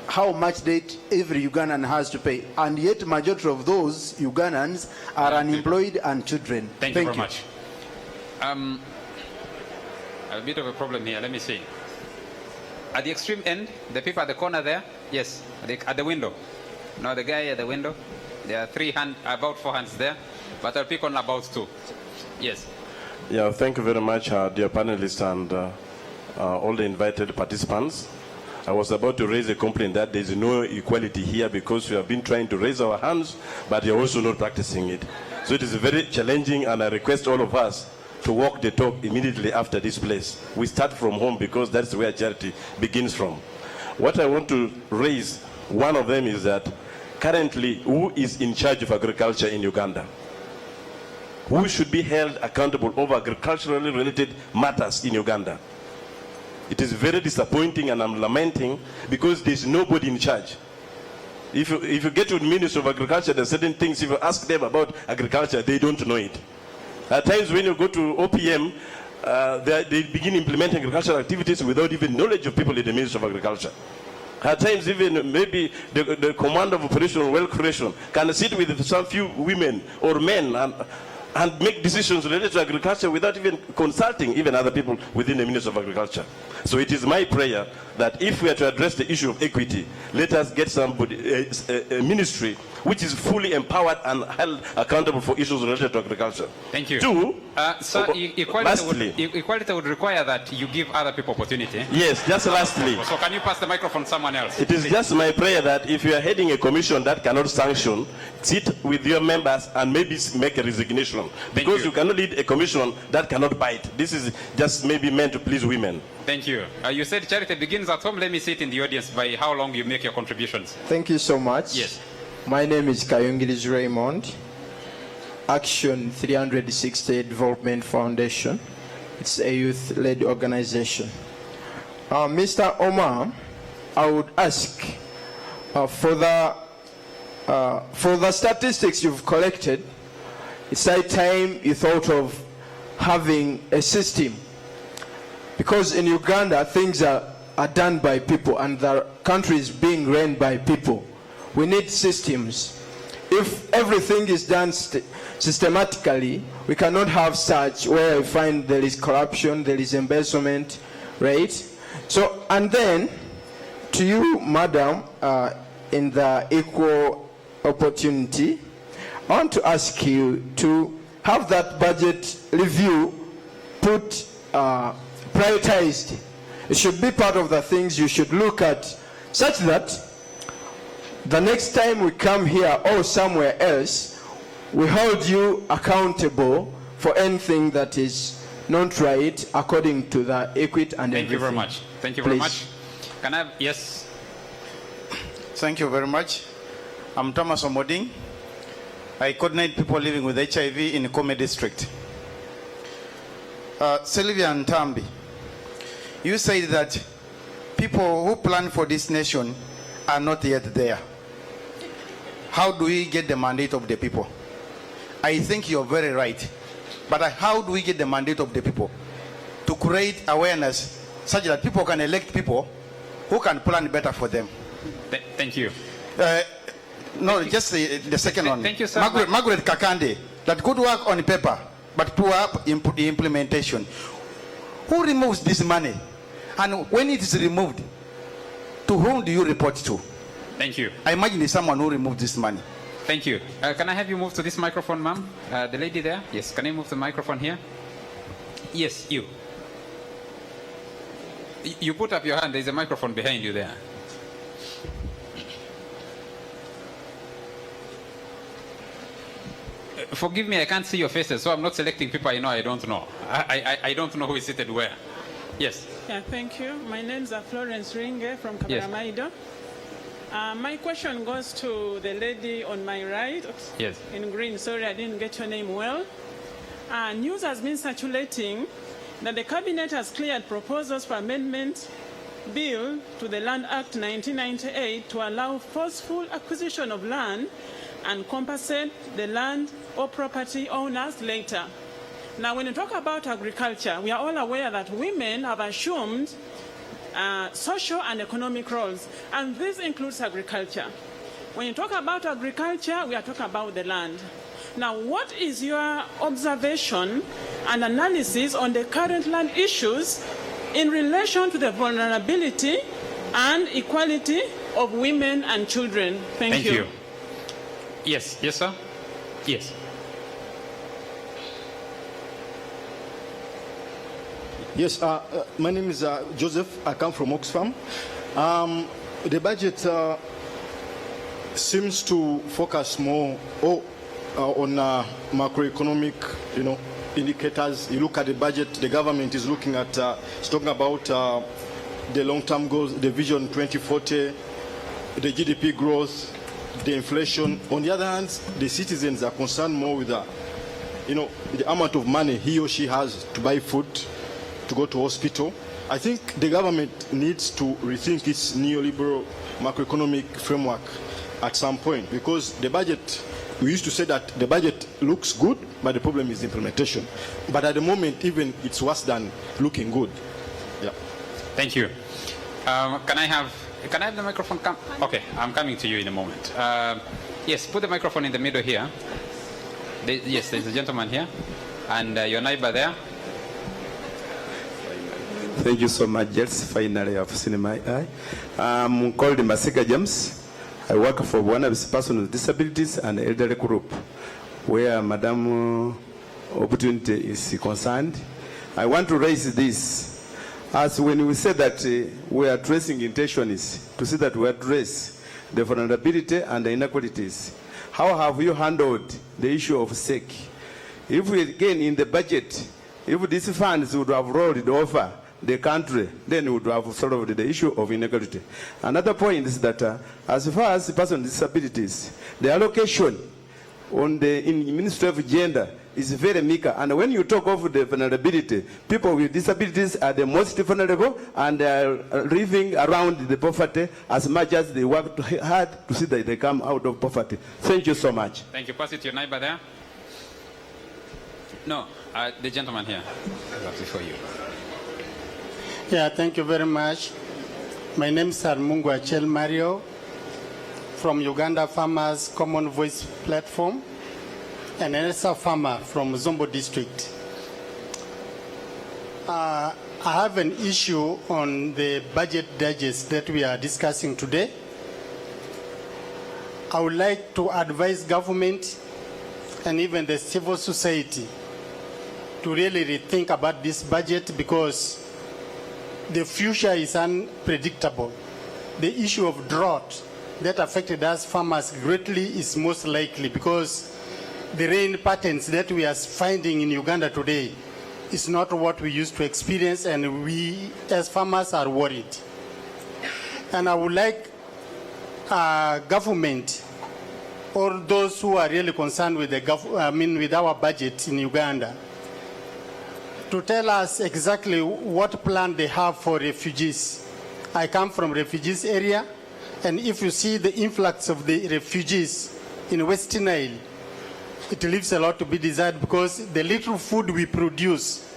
how much debt every Ugandan has to pay. And yet majority of those Ugandans are unemployed and children. Thank you very much. A bit of a problem here. Let me see. At the extreme end, the people at the corner there, yes, at the window. No, the guy at the window. There are about 4 hands there, but I'll pick on about 2. Yes. Yeah, thank you very much, dear panelists and all the invited participants. I was about to raise a complaint that there is no equality here because we have been trying to raise our hands, but you're also not practicing it. So it is very challenging, and I request all of us to walk the talk immediately after this place. We start from home because that's where charity begins from. What I want to raise, one of them is that currently, who is in charge of agriculture in Uganda? Who should be held accountable over agriculturally related matters in Uganda? It is very disappointing, and I'm lamenting because there's nobody in charge. If you get to the Ministry of Agriculture, there are certain things, if you ask them about agriculture, they don't know it. At times when you go to OPM, they begin implementing agricultural activities without even knowledge of people in the Ministry of Agriculture. At times even maybe the Commander of Operational Wealth Creation can sit with some few women or men and make decisions related to agriculture without even consulting even other people within the Ministry of Agriculture. So it is my prayer that if we are to address the issue of equity, let us get somebody, a ministry which is fully empowered and held accountable for issues related to agriculture. Thank you. 2, sir, equality would require that you give other people opportunity. Yes, just lastly. So can you pass the microphone to someone else? It is just my prayer that if you are heading a commission that cannot sanction, sit with your members and maybe make a resignation. Because you cannot lead a commission that cannot bite. This is just maybe meant to please women. Thank you. You said charity begins at home. Let me sit in the audience by how long you make your contributions. Thank you so much. Yes. My name is Kayungiris Raymond, Action 360 Development Foundation. It's a youth-led organization. Mr. Omar, I would ask for the statistics you've collected, it's high time you thought of having a system. Because in Uganda, things are done by people and the country is being run by people. We need systems. If everything is done systematically, we cannot have such where we find there is corruption, there is embezzlement, right? So, and then to you, Madam, in the equal opportunity, I want to ask you to have that budget review put prioritized. It should be part of the things you should look at, such that the next time we come here or somewhere else, we hold you accountable for anything that is not right according to the equity and everything. Thank you very much. Thank you very much. Can I have, yes? Thank you very much. I'm Thomas Omoding. I coordinate people living with HIV in Kome district. Sylvia and Tambi, you said that people who plan for this nation are not yet there. How do we get the mandate of the people? I think you're very right. But how do we get the mandate of the people? To create awareness such that people can elect people who can plan better for them. Thank you. No, just the second one. Thank you, sir. Margaret Kakande, that good work on paper, but poor implementation. Who removes this money? And when it is removed, to whom do you report to? Thank you. I imagine it's someone who removed this money. Thank you. Can I have you move to this microphone, ma'am? The lady there? Yes, can you move the microphone here? Yes, you. You put up your hand. There's a microphone behind you there. Forgive me, I can't see your faces, so I'm not selecting people I know I don't know. I don't know who is seated where. Yes. Yeah, thank you. My name is Florence Ringe from Kabaramaido. My question goes to the lady on my right. Yes. In green. Sorry, I didn't get your name well. News has been circulating that the cabinet has cleared proposals for amendment bill to the Land Act 1998 to allow forceful acquisition of land and compensate the land or property owners later. Now, when you talk about agriculture, we are all aware that women have assumed social and economic roles, and this includes agriculture. When you talk about agriculture, we are talking about the land. Now, what is your observation and analysis on the current land issues in relation to the vulnerability and equality of women and children? Thank you. Yes, yes, sir. Yes. Yes, my name is Joseph. I come from Oxfam. The budget seems to focus more on macroeconomic, indicators. You look at the budget, the government is looking at, it's talking about the long-term goals, the Vision 2040, the GDP growth, the inflation. On the other hand, the citizens are concerned more with the amount of money he or she has to buy food, to go to hospital. I think the government needs to rethink its neoliberal macroeconomic framework at some point, because the budget, we used to say that the budget looks good, but the problem is implementation. But at the moment, even it's worse than looking good. Yeah. Thank you. Can I have the microphone come? Okay, I'm coming to you in a moment. Yes, put the microphone in the middle here. Yes, there's a gentleman here, and your neighbor there. Thank you so much, Jels. Finally, I've seen my eye. I'm called Masika James. I work for one of the persons with disabilities and elderly group, where Madam Opportunity is concerned. I want to raise this, as when we say that we are addressing intention is to see that we address the vulnerability and the inequalities. How have you handled the issue of SEC? If we again in the budget, if these funds would have rolled over the country, then we would have solved the issue of inequality. Another point is that as far as person with disabilities, the allocation on the Ministry of Gender is very meager. And when you talk of the vulnerability, people with disabilities are the most vulnerable, and they are living around the poverty as much as they work hard to see that they come out of poverty. Thank you so much. Thank you. Pass it to your neighbor there. No, the gentleman here. That's for you. Yeah, thank you very much. My name is Mungu Achel Mario from Uganda Farmers Common Voice Platform, and an ESA farmer from Zombo district. I have an issue on the budget digest that we are discussing today. I would like to advise government and even the civil society to really rethink about this budget, because the future is unpredictable. The issue of drought that affected us farmers greatly is most likely, because the rain patterns that we are finding in Uganda today is not what we used to experience, and we as farmers are worried. And I would like government, or those who are really concerned with with our budget in Uganda, to tell us exactly what plan they have for refugees. I come from refugees area, and if you see the influx of the refugees in West Nile, it leaves a lot to be desired, because the little food we produce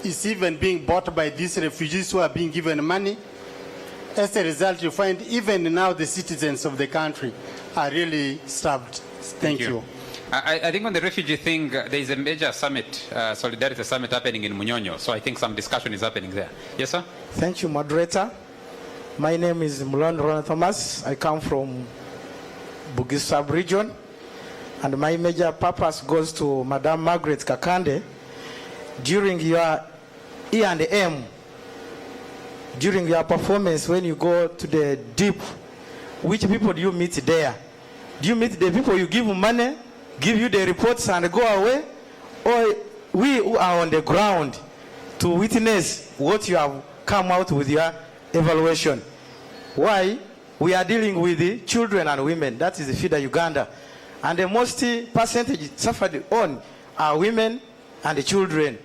is even being bought by these refugees who are being given money. As a result, you find even now the citizens of the country are really starved. Thank you. I think on the refugee thing, there is a major summit, Solidarity Summit happening in Munyonyo. So I think some discussion is happening there. Yes, sir? Thank you, moderator. My name is Mulon Ron Thomas. I come from Bugis sub-region. And my major purpose goes to Madam Margaret Kakande. During your E&M, during your performance, when you go to the deep, which people do you meet there? Do you meet the people you give money, give you the reports and go away? Or we who are on the ground to witness what you have come out with your evaluation? Why? We are dealing with the children and women. That is the FIDA Uganda. And the most percentage suffered on are women and the children.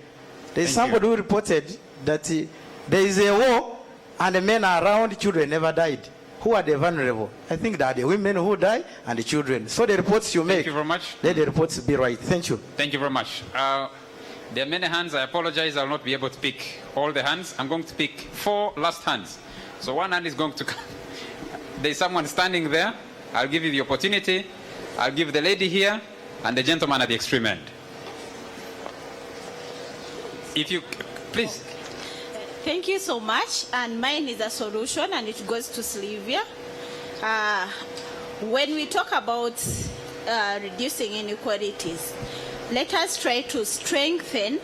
There is somebody who reported that there is a war and the men are around, children never died. Who are the vulnerable? I think that the women who die and the children. So the reports you make, thank you very much. Let the reports be right. Thank you. Thank you very much. There are many hands. I apologize. I will not be able to pick all the hands. I'm going to pick 4 last hands. So one hand is going to come. There's someone standing there. I'll give you the opportunity. I'll give the lady here and the gentleman at the extreme end. If you, please. Thank you so much. And mine is a solution, and it goes to Sylvia. When we talk about reducing inequalities, let us try to strengthen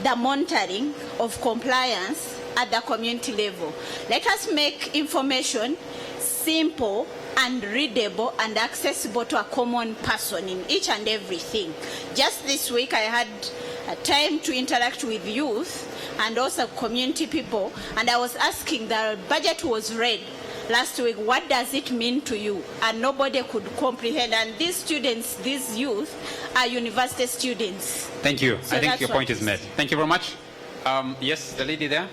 the monitoring of compliance at the community level. Let us make information simple and readable and accessible to a common person in each and everything. Just this week I had time to interact with youth and also community people, and I was asking, the budget was read last week, what does it mean to you? And nobody could comprehend. And these students, these youth, are university students. Thank you. So I think your point is made. Thank you very much. Yes, the lady there.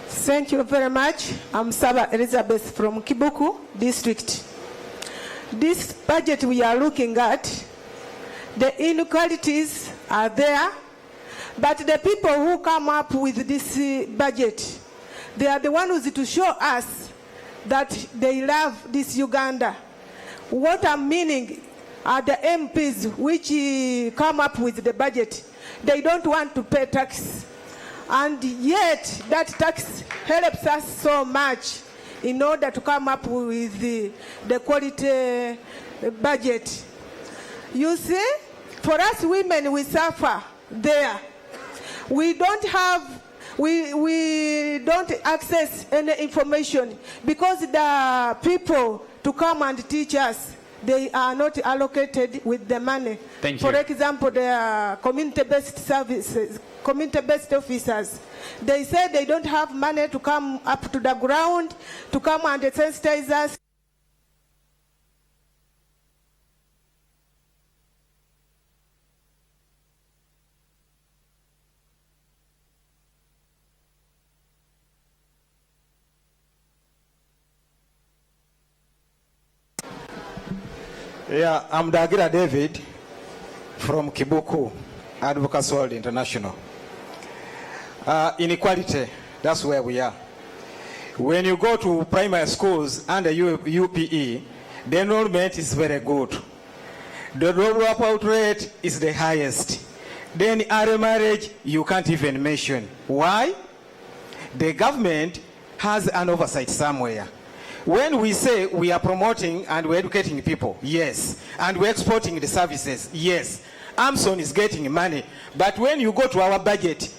Thank you very much. I'm Saba Elizabeth from Kibuku District. This budget we are looking at, the inequalities are there, but the people who come up with this budget, they are the ones to show us that they love this Uganda. What I'm meaning are the MPs which come up with the budget. They don't want to pay tax. And yet that tax helps us so much in order to come up with the quality budget. You see, for us women, we suffer there. We don't have, we don't access any information because the people to come and teach us, they are not allocated with the money. Thank you. For example, the community-based services, community-based officers, they say they don't have money to come up to the ground, to come and sensitize us. Yeah, I'm Dagira David from Kibuku, Advocacy World International. Inequality, that's where we are. When you go to primary schools under UPE, the enrollment is very good. The dropout rate is the highest. Then early marriage, you can't even mention. Why? the government has an oversight somewhere. When we say we are promoting and we're educating people, yes, and we're exporting the services, yes, Amazon is getting money. But when you go to our budget,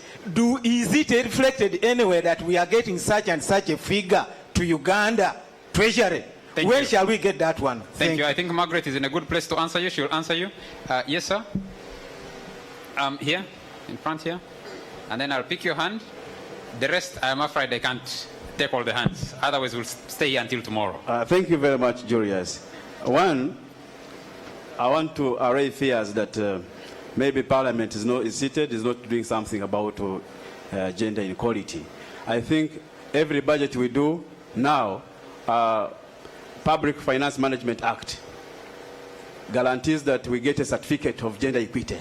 is it reflected anywhere that we are getting such and such a figure to Uganda Treasury? When shall we get that one? Thank you. I think Margaret is in a good place to answer you. She will answer you. Yes, sir. Here, in front here. And then I'll pick your hand. The rest, I'm afraid I can't take all the hands. Otherwise, we'll stay here until tomorrow. Thank you very much, Julius. One, I want to array fears that maybe Parliament is not doing something about gender inequality. I think every budget we do now, Public Finance Management Act guarantees that we get a certificate of gender equity.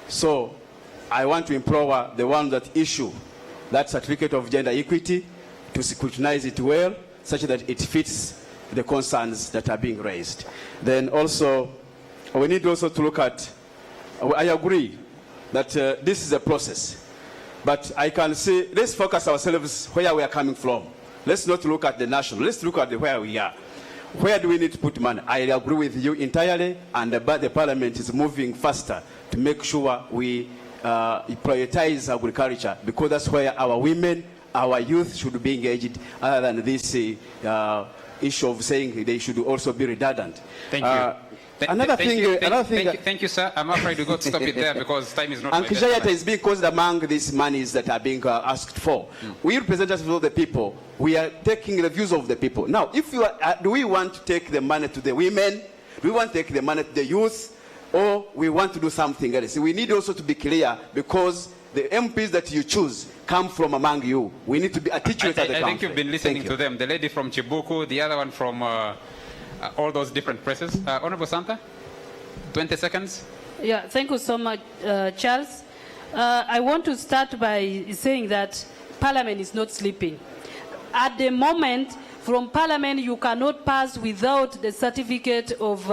So I want to implore the ones that issue that certificate of gender equity to scrutinize it well, such that it fits the concerns that are being raised. Then also, we need also to look at, I agree that this is a process, but I can say, let's focus ourselves where we are coming from. Let's not look at the national, let's look at where we are. Where do we need to put money? I agree with you entirely, and the Parliament is moving faster to make sure we prioritize agriculture, because that's where our women, our youth should be engaged, other than this issue of saying they should also be redundant. Thank you. Thank you, sir. I'm afraid we got to stop it there because time is not. Anxiety is being caused among these monies that are being asked for. We representatives of the people. We are taking the views of the people. Now, if you are, do we want to take the money to the women? Do we want to take the money to the youth? Or we want to do something else? We need also to be clear, because the MPs that you choose come from among you. We need to be articulate at the country. I think you've been listening to them. The lady from Chibuku, the other one from all those different places. Honorable Santa, 20 seconds. Yeah, thank you so much, Charles. I want to start by saying that Parliament is not sleeping. At the moment, from Parliament, you cannot pass without the certificate of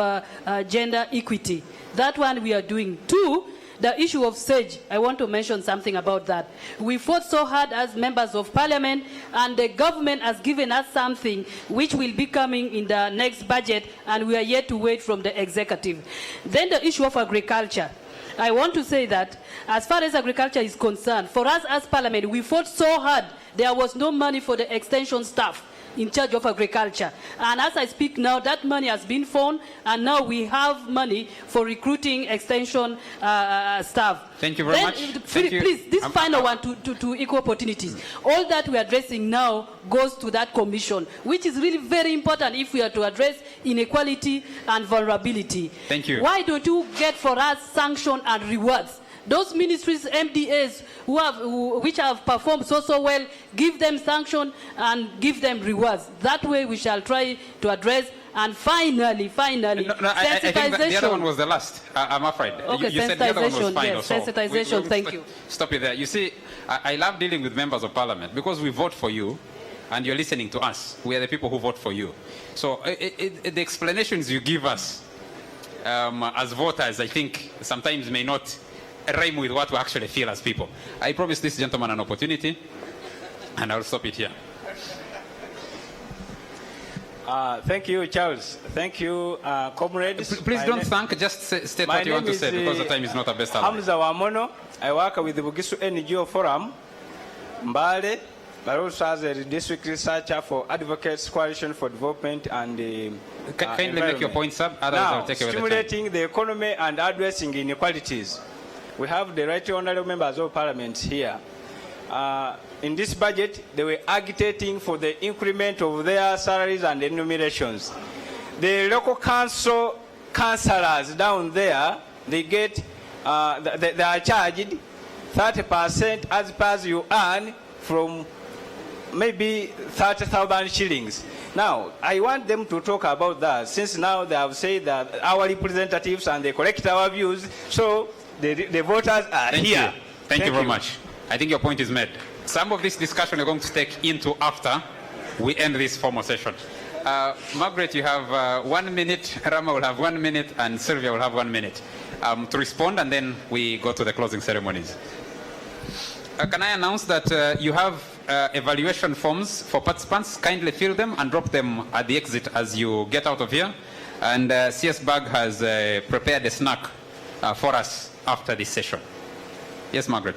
gender equity. That one we are doing. Two, the issue of SAGE, I want to mention something about that. We fought so hard as members of Parliament, and the government has given us something which will be coming in the next budget, and we are yet to wait from the executive. Then the issue of agriculture. I want to say that as far as agriculture is concerned, for us as Parliament, we fought so hard. There was no money for the extension staff in charge of agriculture. And as I speak now, that money has been found, and now we have money for recruiting extension staff. Thank you very much. Please, this final one to equal opportunities. All that we are addressing now goes to that commission, which is really very important if we are to address inequality and vulnerability. Thank you. Why don't you get for us sanction and rewards? Those ministries, MDAs, which have performed so well, give them sanction and give them rewards. That way we shall try to address. And finally, sensitization. I think the other one was the last, I'm afraid. Okay, you said the other one was final. Yes, sensitization, thank you. Stop it there. You see, I love dealing with members of Parliament because we vote for you and you're listening to us. We are the people who vote for you. So the explanations you give us as voters, I think, sometimes may not rhyme with what we actually feel as people. I promise this gentleman an opportunity, and I'll stop it here. Thank you, Charles. Thank you, comrades. Please don't thank, just state what you want to say, because the time is not our best ally. Hamza Wamono. I work with the Bugisu NGO Forum, Mbale, but also as a district researcher for Advocates Coalition for Development and kindly make your point, sir. Otherwise, I'll take away the time. Stimulating the economy and addressing inequalities. We have the right honorable members of Parliament here. In this budget, they were agitating for the increment of their salaries and enumerations. The local council councillors down there, they get, they are charged 30% as per as you earn from maybe 30,000 shillings. Now, I want them to talk about that, since now they have said that our representatives and they collect our views, so the voters are here. Thank you very much. I think your point is made. Some of this discussion we're going to take into after we end this formal session. Margaret, you have 1 minute, Rama will have 1 minute, and Sylvia will have 1 minute to respond, and then we go to the closing ceremonies. Can I announce that you have evaluation forms for participants. Kindly fill them and drop them at the exit as you get out of here. And CS Bag has prepared a snack for us after this session. Yes, Margaret.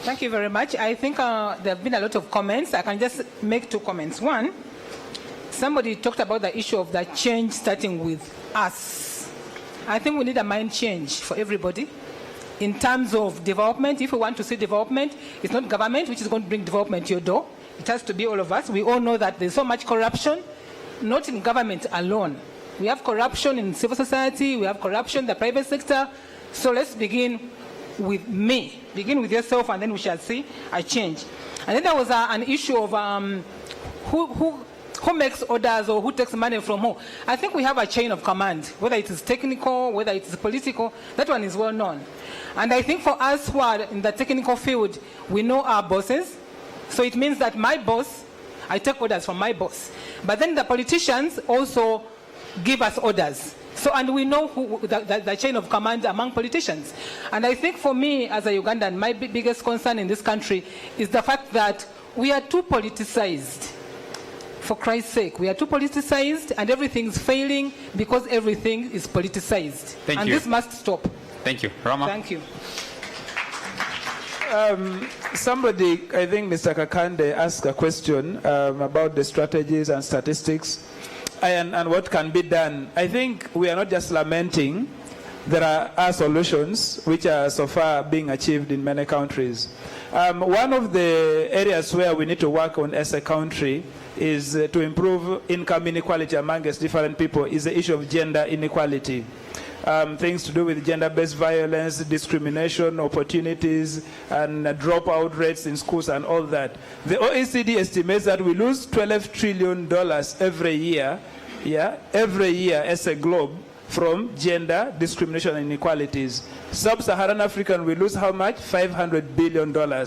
Thank you very much. I think there have been a lot of comments. I can just make 2 comments. One, somebody talked about the issue of the change starting with us. I think we need a mind change for everybody. In terms of development, if we want to see development, it's not government which is going to bring development to your door. It has to be all of us. We all know that there's so much corruption, not in government alone. We have corruption in civil society, we have corruption in the private sector. So let's begin with me. Begin with yourself, and then we shall see a change. And then there was an issue of who makes orders or who takes money from who. I think we have a chain of command, whether it is technical, whether it is political. That one is well known. And I think for us who are in the technical field, we know our bosses. So it means that my boss, I take orders from my boss. But then the politicians also give us orders. So, and we know who, the chain of command among politicians. And I think for me, as a Ugandan, my biggest concern in this country is the fact that we are too politicized. For Christ's sake, we are too politicized, and everything's failing because everything is politicized. Thank and you. This must stop. Thank you. Rama. Thank you. Somebody, I think Mr. Kakande, asked a question about the strategies and statistics and what can be done. I think we are not just lamenting. There are solutions which are so far being achieved in many countries. One of the areas where we need to work on as a country is to improve income inequality amongst different people is the issue of gender inequality. Things to do with gender-based violence, discrimination, opportunities, and dropout rates in schools and all that. The OECD estimates that we lose $12 trillion every year, every year as a globe from gender discrimination and inequalities. Sub-Saharan African, we lose how much? $500 billion.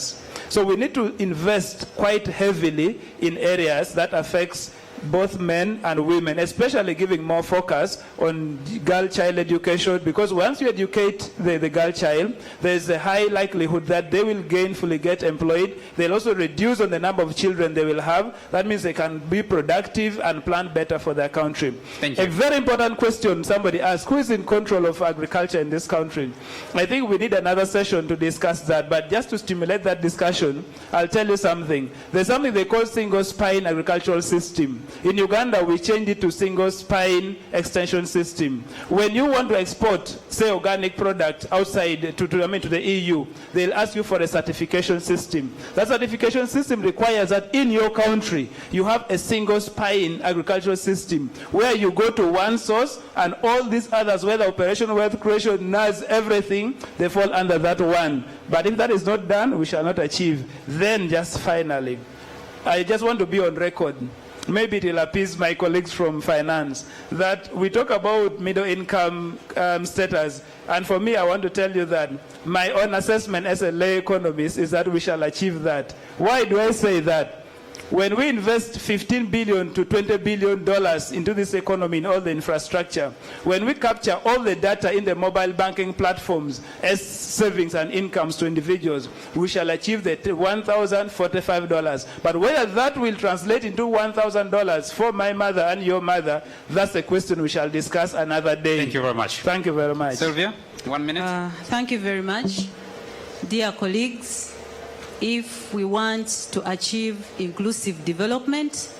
So we need to invest quite heavily in areas that affects both men and women, especially giving more focus on girl-child education, because once you educate the girl child, there's a high likelihood that they will gainfully get employed. They'll also reduce on the number of children they will have. That means they can be productive and plan better for their country. Thank you. A very important question somebody asked, who is in control of agriculture in this country? I think we need another session to discuss that, but just to stimulate that discussion, I'll tell you something. There's something they call single spine agricultural system. In Uganda, we changed it to single spine extension system. When you want to export, say, organic product outside to the EU, they'll ask you for a certification system. That certification system requires that in your country, you have a single spine agricultural system where you go to one source and all these others, whether operation, wealth creation, NAS, everything, they fall under that one. But if that is not done, we shall not achieve. Then just finally, I just want to be on record. Maybe it will appease my colleagues from finance, that we talk about middle income status. And for me, I want to tell you that my own assessment as a lay economist is that we shall achieve that. Why do I say that? When we invest $15 billion to $20 billion into this economy in all the infrastructure, when we capture all the data in the mobile banking platforms as savings and incomes to individuals, we shall achieve the $1,045. But whether that will translate into $1,000 for my mother and your mother, that's a question we shall discuss another day. Thank you very much. Thank you very much. Sylvia, 1 minute. Thank you very much. Dear colleagues, if we want to achieve inclusive development,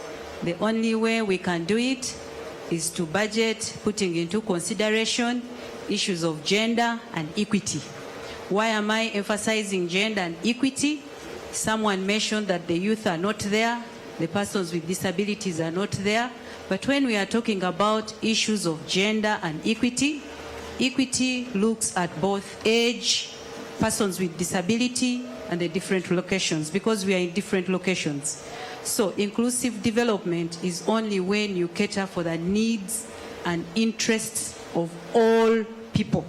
the only way we can do it is to budget, putting into consideration issues of gender and equity. Why am I emphasizing gender and equity? Someone mentioned that the youth are not there, the persons with disabilities are not there. But when we are talking about issues of gender and equity, equity looks at both age, persons with disability, and the different locations, because we are in different locations. So inclusive development is only when you cater for the needs and interests of all people.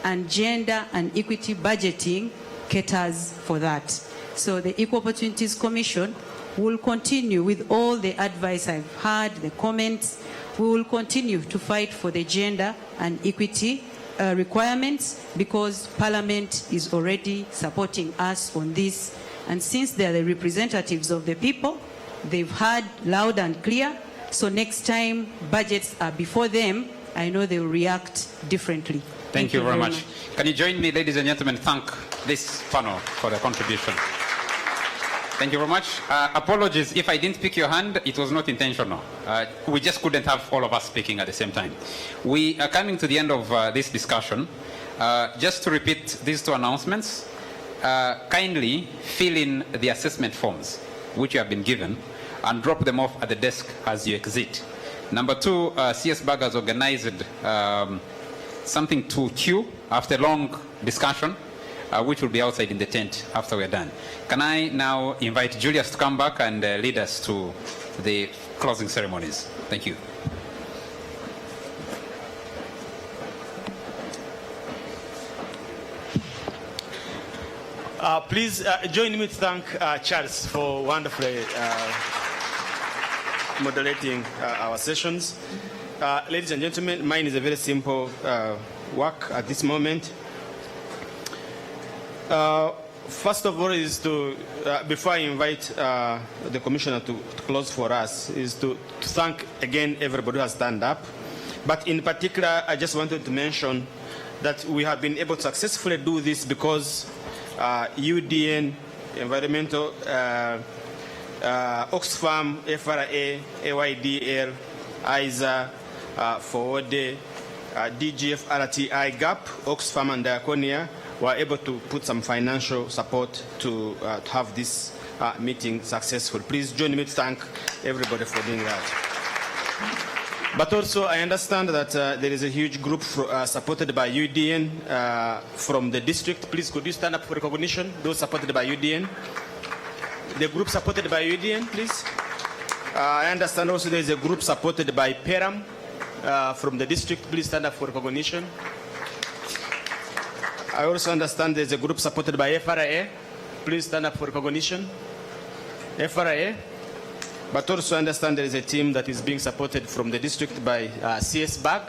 And gender and equity budgeting caters for that. So the Equal Opportunities Commission will continue with all the advice I've heard, the comments. We will continue to fight for the gender and equity requirements, because Parliament is already supporting us on this And since they are the representatives of the people, they've heard loud and clear. So next time budgets are before them, I know they will react differently. Thank you very much. Can you join me, ladies and gentlemen, thank this panel for their contribution. Thank you very much. Apologies if I didn't pick your hand. It was not intentional. We just couldn't have all of us speaking at the same time. We are coming to the end of this discussion. Just to repeat these two announcements, kindly fill in the assessment forms which you have been given and drop them off at the desk as you exit. Number two, CS Bag has organized something to chew after long discussion, which will be outside in the tent after we're done. Can I now invite Julius to come back and lead us to the closing ceremonies? Thank you. Please join me to thank Charles for wonderfully moderating our sessions. Ladies and gentlemen, mine is a very simple work at this moment. First of all is to, before I invite the Commissioner to close for us, is to thank again everybody who has stand up. But in particular, I just wanted to mention that we have been able to successfully do this because UDN, Environmental, Oxfam, FRA, AYDL, ISA, FORWARD, DGF, RTI, GAP, Oxfam and Diaconia were able to put some financial support to have this meeting successful. Please join me to thank everybody for doing that. But also, I understand that there is a huge group supported by UDN from the district. Please, could you stand up for recognition? Those supported by UDN. The group supported by UDN, please. I understand also there is a group supported by PERAM from the district. Please stand up for recognition. I also understand there's a group supported by FRA. Please stand up for recognition. FRA. But also understand there is a team that is being supported from the district by CS Bag.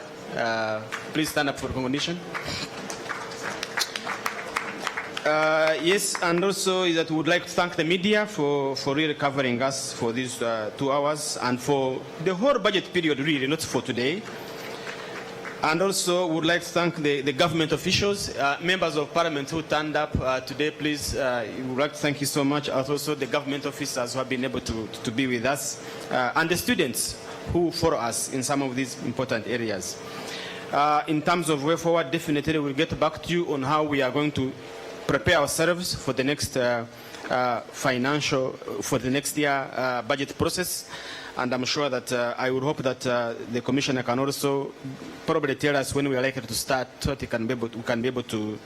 Please stand up for recognition. Yes, and also is that we would like to thank the media for really covering us for these 2 hours and for the whole budget period, really, not for today. And also would like to thank the government officials, members of parliament who turned up today, please. We would like to thank you so much. Also the government officers who have been able to be with us, and the students who follow us in some of these important areas. In terms of way forward, definitely we'll get back to you on how we are going to prepare ourselves for the next for the next year budget process. And I'm sure that I would hope that the Commissioner can also probably tell us when we are likely to start so that we can be able to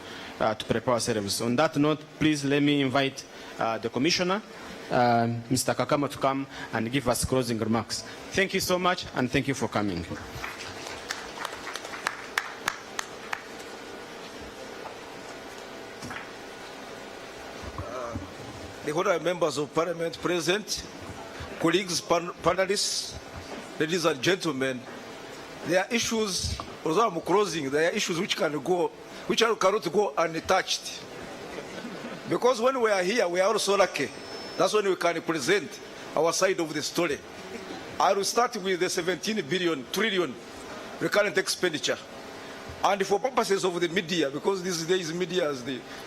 prepare ourselves. On that note, please let me invite the Commissioner, Mr. Kakama, to come and give us closing remarks. Thank you so much, and thank you for coming. The honourable members of Parliament present, colleagues, panelists, ladies and gentlemen, there are issues, although I'm closing, there are issues which cannot go untouched. Because when we are here, we are also lucky. That's when we can present our side of the story. I will start with the 17 trillion recurrent expenditure. And for purposes of the media, because these days media is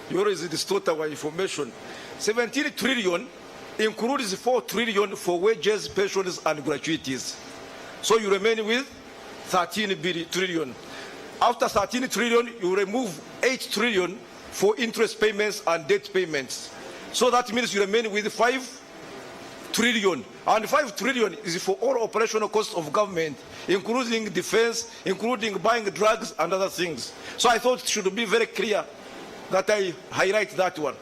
you always distort our information, 17 trillion includes 4 trillion for wages, pensions, and gratuities. So you remain with 13 trillion. After 13 trillion, you remove 8 trillion for interest payments and debt payments. So that means you remain with 5 trillion. And 5 trillion is for all operational costs of government, including defense, including buying drugs and other things. So I thought it should be very clear that I highlight that one.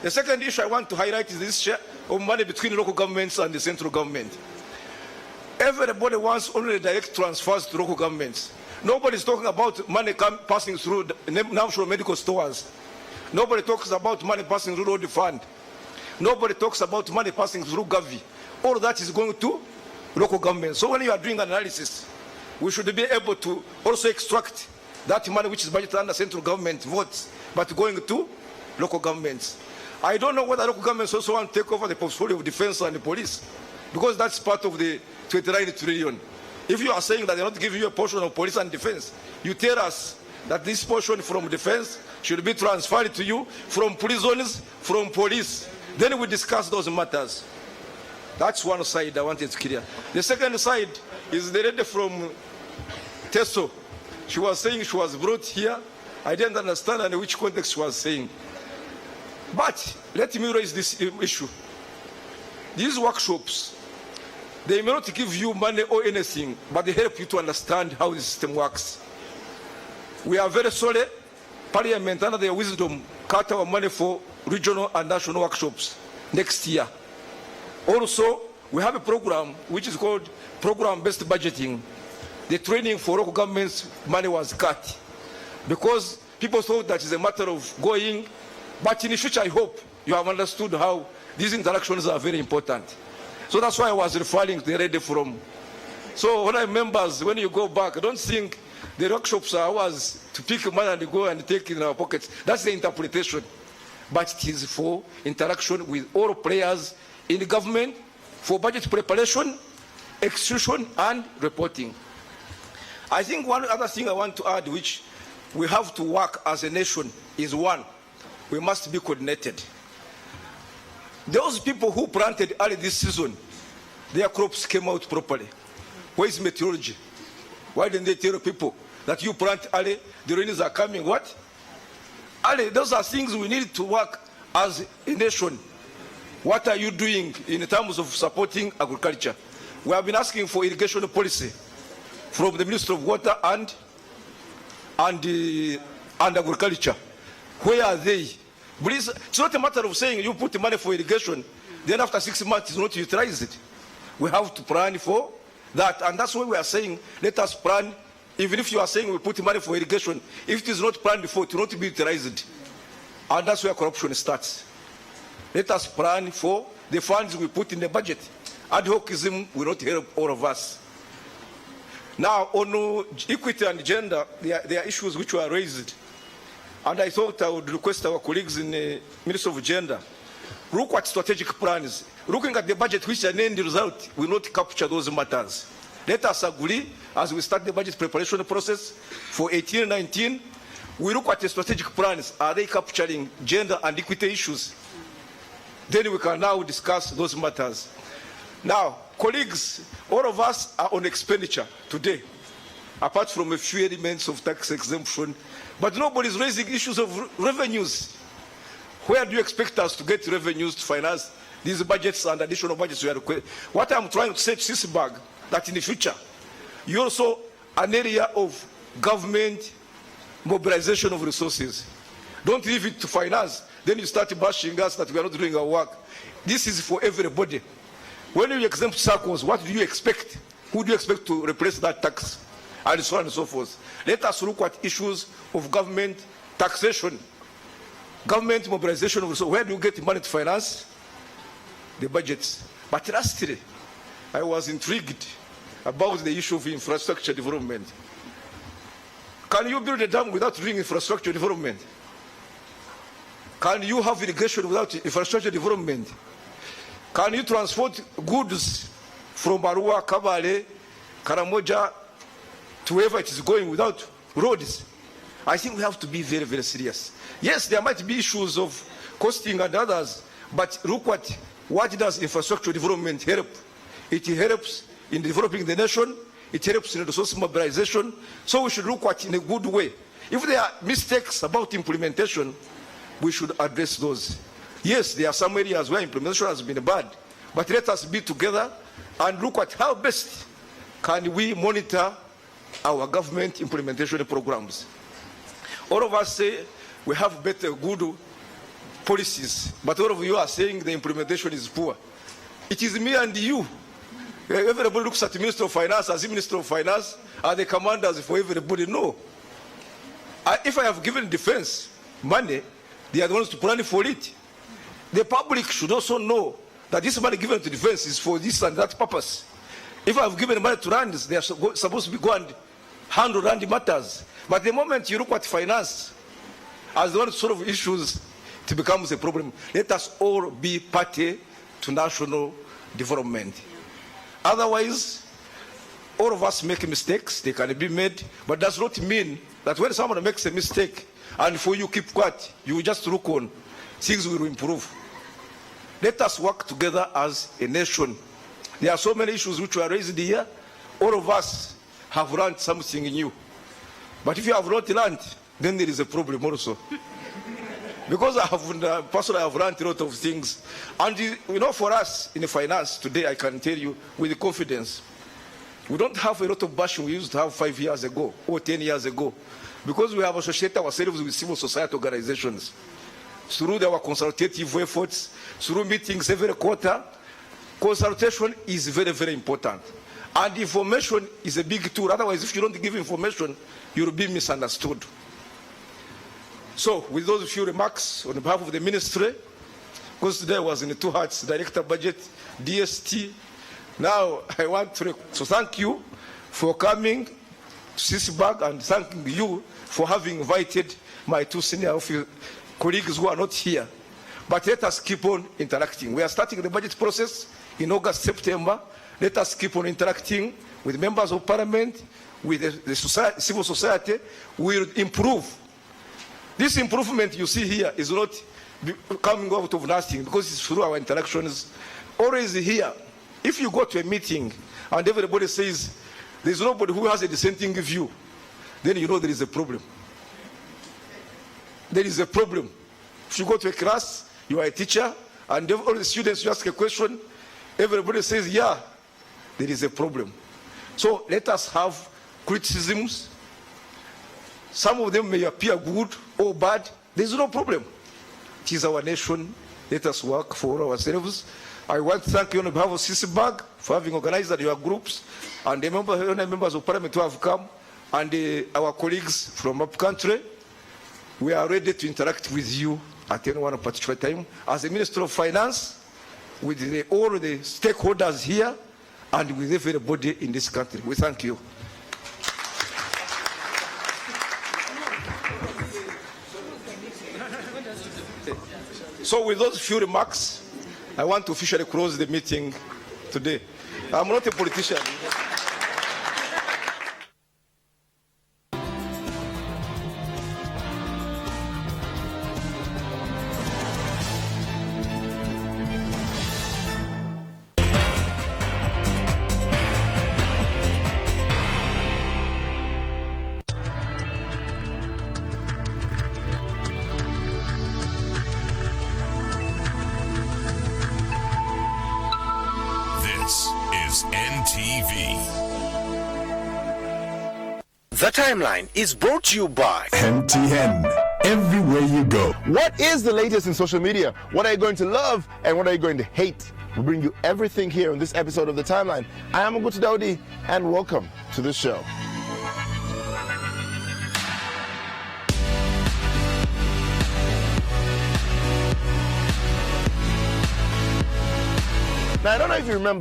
The second issue I want to highlight is this share of money between local governments and the central government. Everybody wants only direct transfers to local governments. Nobody is talking about money passing through the national medical stores. Nobody talks about money passing through road fund. Nobody talks about money passing through Gavi. All that is going to local government. So when you are doing analysis, we should be able to also extract that money which is budgeted under central government votes, but going to local governments. I don't know whether local governments also want to take over the portfolio of defense and the police, because that's part of the 29 trillion. If you are saying that they're not giving you a portion of police and defense, you tell us that this portion from defense should be transferred to you from prisons, from police. Then we discuss those matters. That's one side I wanted to clear. The second side is the lady from Teso. She was saying she was brought here. I didn't understand in which context she was saying. But let me raise this issue. These workshops, they may not give you money or anything, but they help you to understand how the system works. We are very sorry, Parliament, under their wisdom, cut our money for regional and national workshops next year. Also, we have a program which is called program-based budgeting. The training for local governments money was cut because people thought that it's a matter of going. But in the future, I hope you have understood how these interactions are very important. So that's why I was referring to the lady from. So members, when you go back, don't think the workshops are ours to pick money and go and take it in our pockets. That's the interpretation. But it is for interaction with all players in the government, for budget preparation, execution, and reporting. I think one other thing I want to add, which we have to work as a nation, is one, we must be coordinated. Those people who planted early this season, their crops came out properly. Where is meteorology? Why didn't they tell people that you plant early, the rains are coming? What? Early, those are things we need to work as a nation. What are you doing in terms of supporting agriculture? We have been asking for irrigation policy from the Minister of Water and Agriculture. Where are they? Please, it's not a matter of saying you put the money for irrigation, then after 6 months it's not utilized. We have to plan for that, and that's why we are saying let us plan. Even if you are saying we put the money for irrigation, if it is not planned before, it will not be utilized. And that's where corruption starts. Let us plan for the funds we put in the budget. Ad hocism will not help all of us. Now, on equity and gender, there are issues which were raised. And I thought I would request our colleagues in the Ministry of Gender, look at strategic plans. Looking at the budget, which an end result will not capture those matters. Let us agree, as we start the budget preparation process for 18-19, we look at the strategic plans. Are they capturing gender and equity issues? Then we can now discuss those matters. Now, colleagues, all of us are on expenditure today, apart from a few elements of tax exemption, but nobody is raising issues of revenues. Where do you expect us to get revenues to finance these budgets and additional budgets we are requiring? What I'm trying to say to Sisbag, that in the future, you also an area of government mobilization of resources. Don't leave it to finance. Then you start bashing us that we are not doing our work. This is for everybody. When you exempt circles, what do you expect? Who do you expect to replace that tax? And so on and so forth. Let us look at issues of government taxation, government mobilization of resources. Where do you get money to finance the budgets? But lastly, I was intrigued about the issue of infrastructure development. Can you build a dam without doing infrastructure development? Can you have irrigation without infrastructure development? Can you transport goods from Arua, Kabale, Karamoja to wherever it is going without roads? I think we have to be very, very serious. Yes, there might be issues of costing and others, but look at what does infrastructure development help? It helps in developing the nation, it helps in resource mobilization, so we should look at it in a good way. If there are mistakes about implementation, we should address those. Yes, there are some areas where implementation has been bad, but let us be together and look at how best can we monitor our government implementation programs. All of us say we have better, good policies, but all of you are saying the implementation is poor. It is me and you. Everybody looks at the Minister of Finance as the Minister of Finance are the commanders for everybody. No. If I have given defense money, they are the ones to plan for it. The public should also know that this money given to defense is for this and that purpose. If I have given money to lands, they are supposed to be go and handle land matters. But the moment you look at finance as the one sort of issues, it it becomes a problem. Let us all be party to national development. Otherwise, all of us make mistakes, they can be made, but does not mean that when someone makes a mistake and for you keep quiet, you just look on, things will improve. Let us work together as a nation. There are so many issues which were raised here. All of us have learned something new. But if you have not learned, then there is a problem also. Because personally I have learned a lot of things. And you know, for us in finance today, I can tell you with confidence, we don't have a lot of bashing we used to have 5 years ago or 10 years ago. Because we have associated ourselves with civil society organizations. Through our consultative efforts, through meetings every quarter, consultation is very, very important. And information is a big tool. Otherwise, if you don't give information, you'll be misunderstood. So, with those few remarks on behalf of the ministry, because today I was in the Two Hearts Director Budget, DST. Now, I want to thank you for coming to Sisbag and thanking you for having invited my two senior colleagues who are not here. But let us keep on interacting. We are starting the budget process in August, September. Let us keep on interacting with members of parliament, with the civil society. We will improve. This improvement you see here is not coming out of nothing because it's through our interactions. Always here, if you go to a meeting and everybody says there's nobody who has a dissenting view, then you know there is a problem. There is a problem. If you go to a class, you are a teacher, and all the students, you ask a question, everybody says, yeah, there is a problem. So let us have criticisms. Some of them may appear good or bad. There is no problem. It is our nation. Let us work for ourselves. I want to thank you on behalf of Sisbag for having organized your groups, and the members of parliament who have come, and our colleagues from up country. We are ready to interact with you at any one particular time. As the Minister of Finance, with all the stakeholders here, and with everybody in this country. We thank you. So with those few remarks, I want to officially close the meeting today. I'm not a politician. The Timeline is brought to you by MTN. Everywhere you go. What is the latest in social media? What are you going to love and what are you going to hate? We bring you everything here on this episode of The Timeline. I am Ogutu Daudi and welcome to the show. Now, I don't know if you remember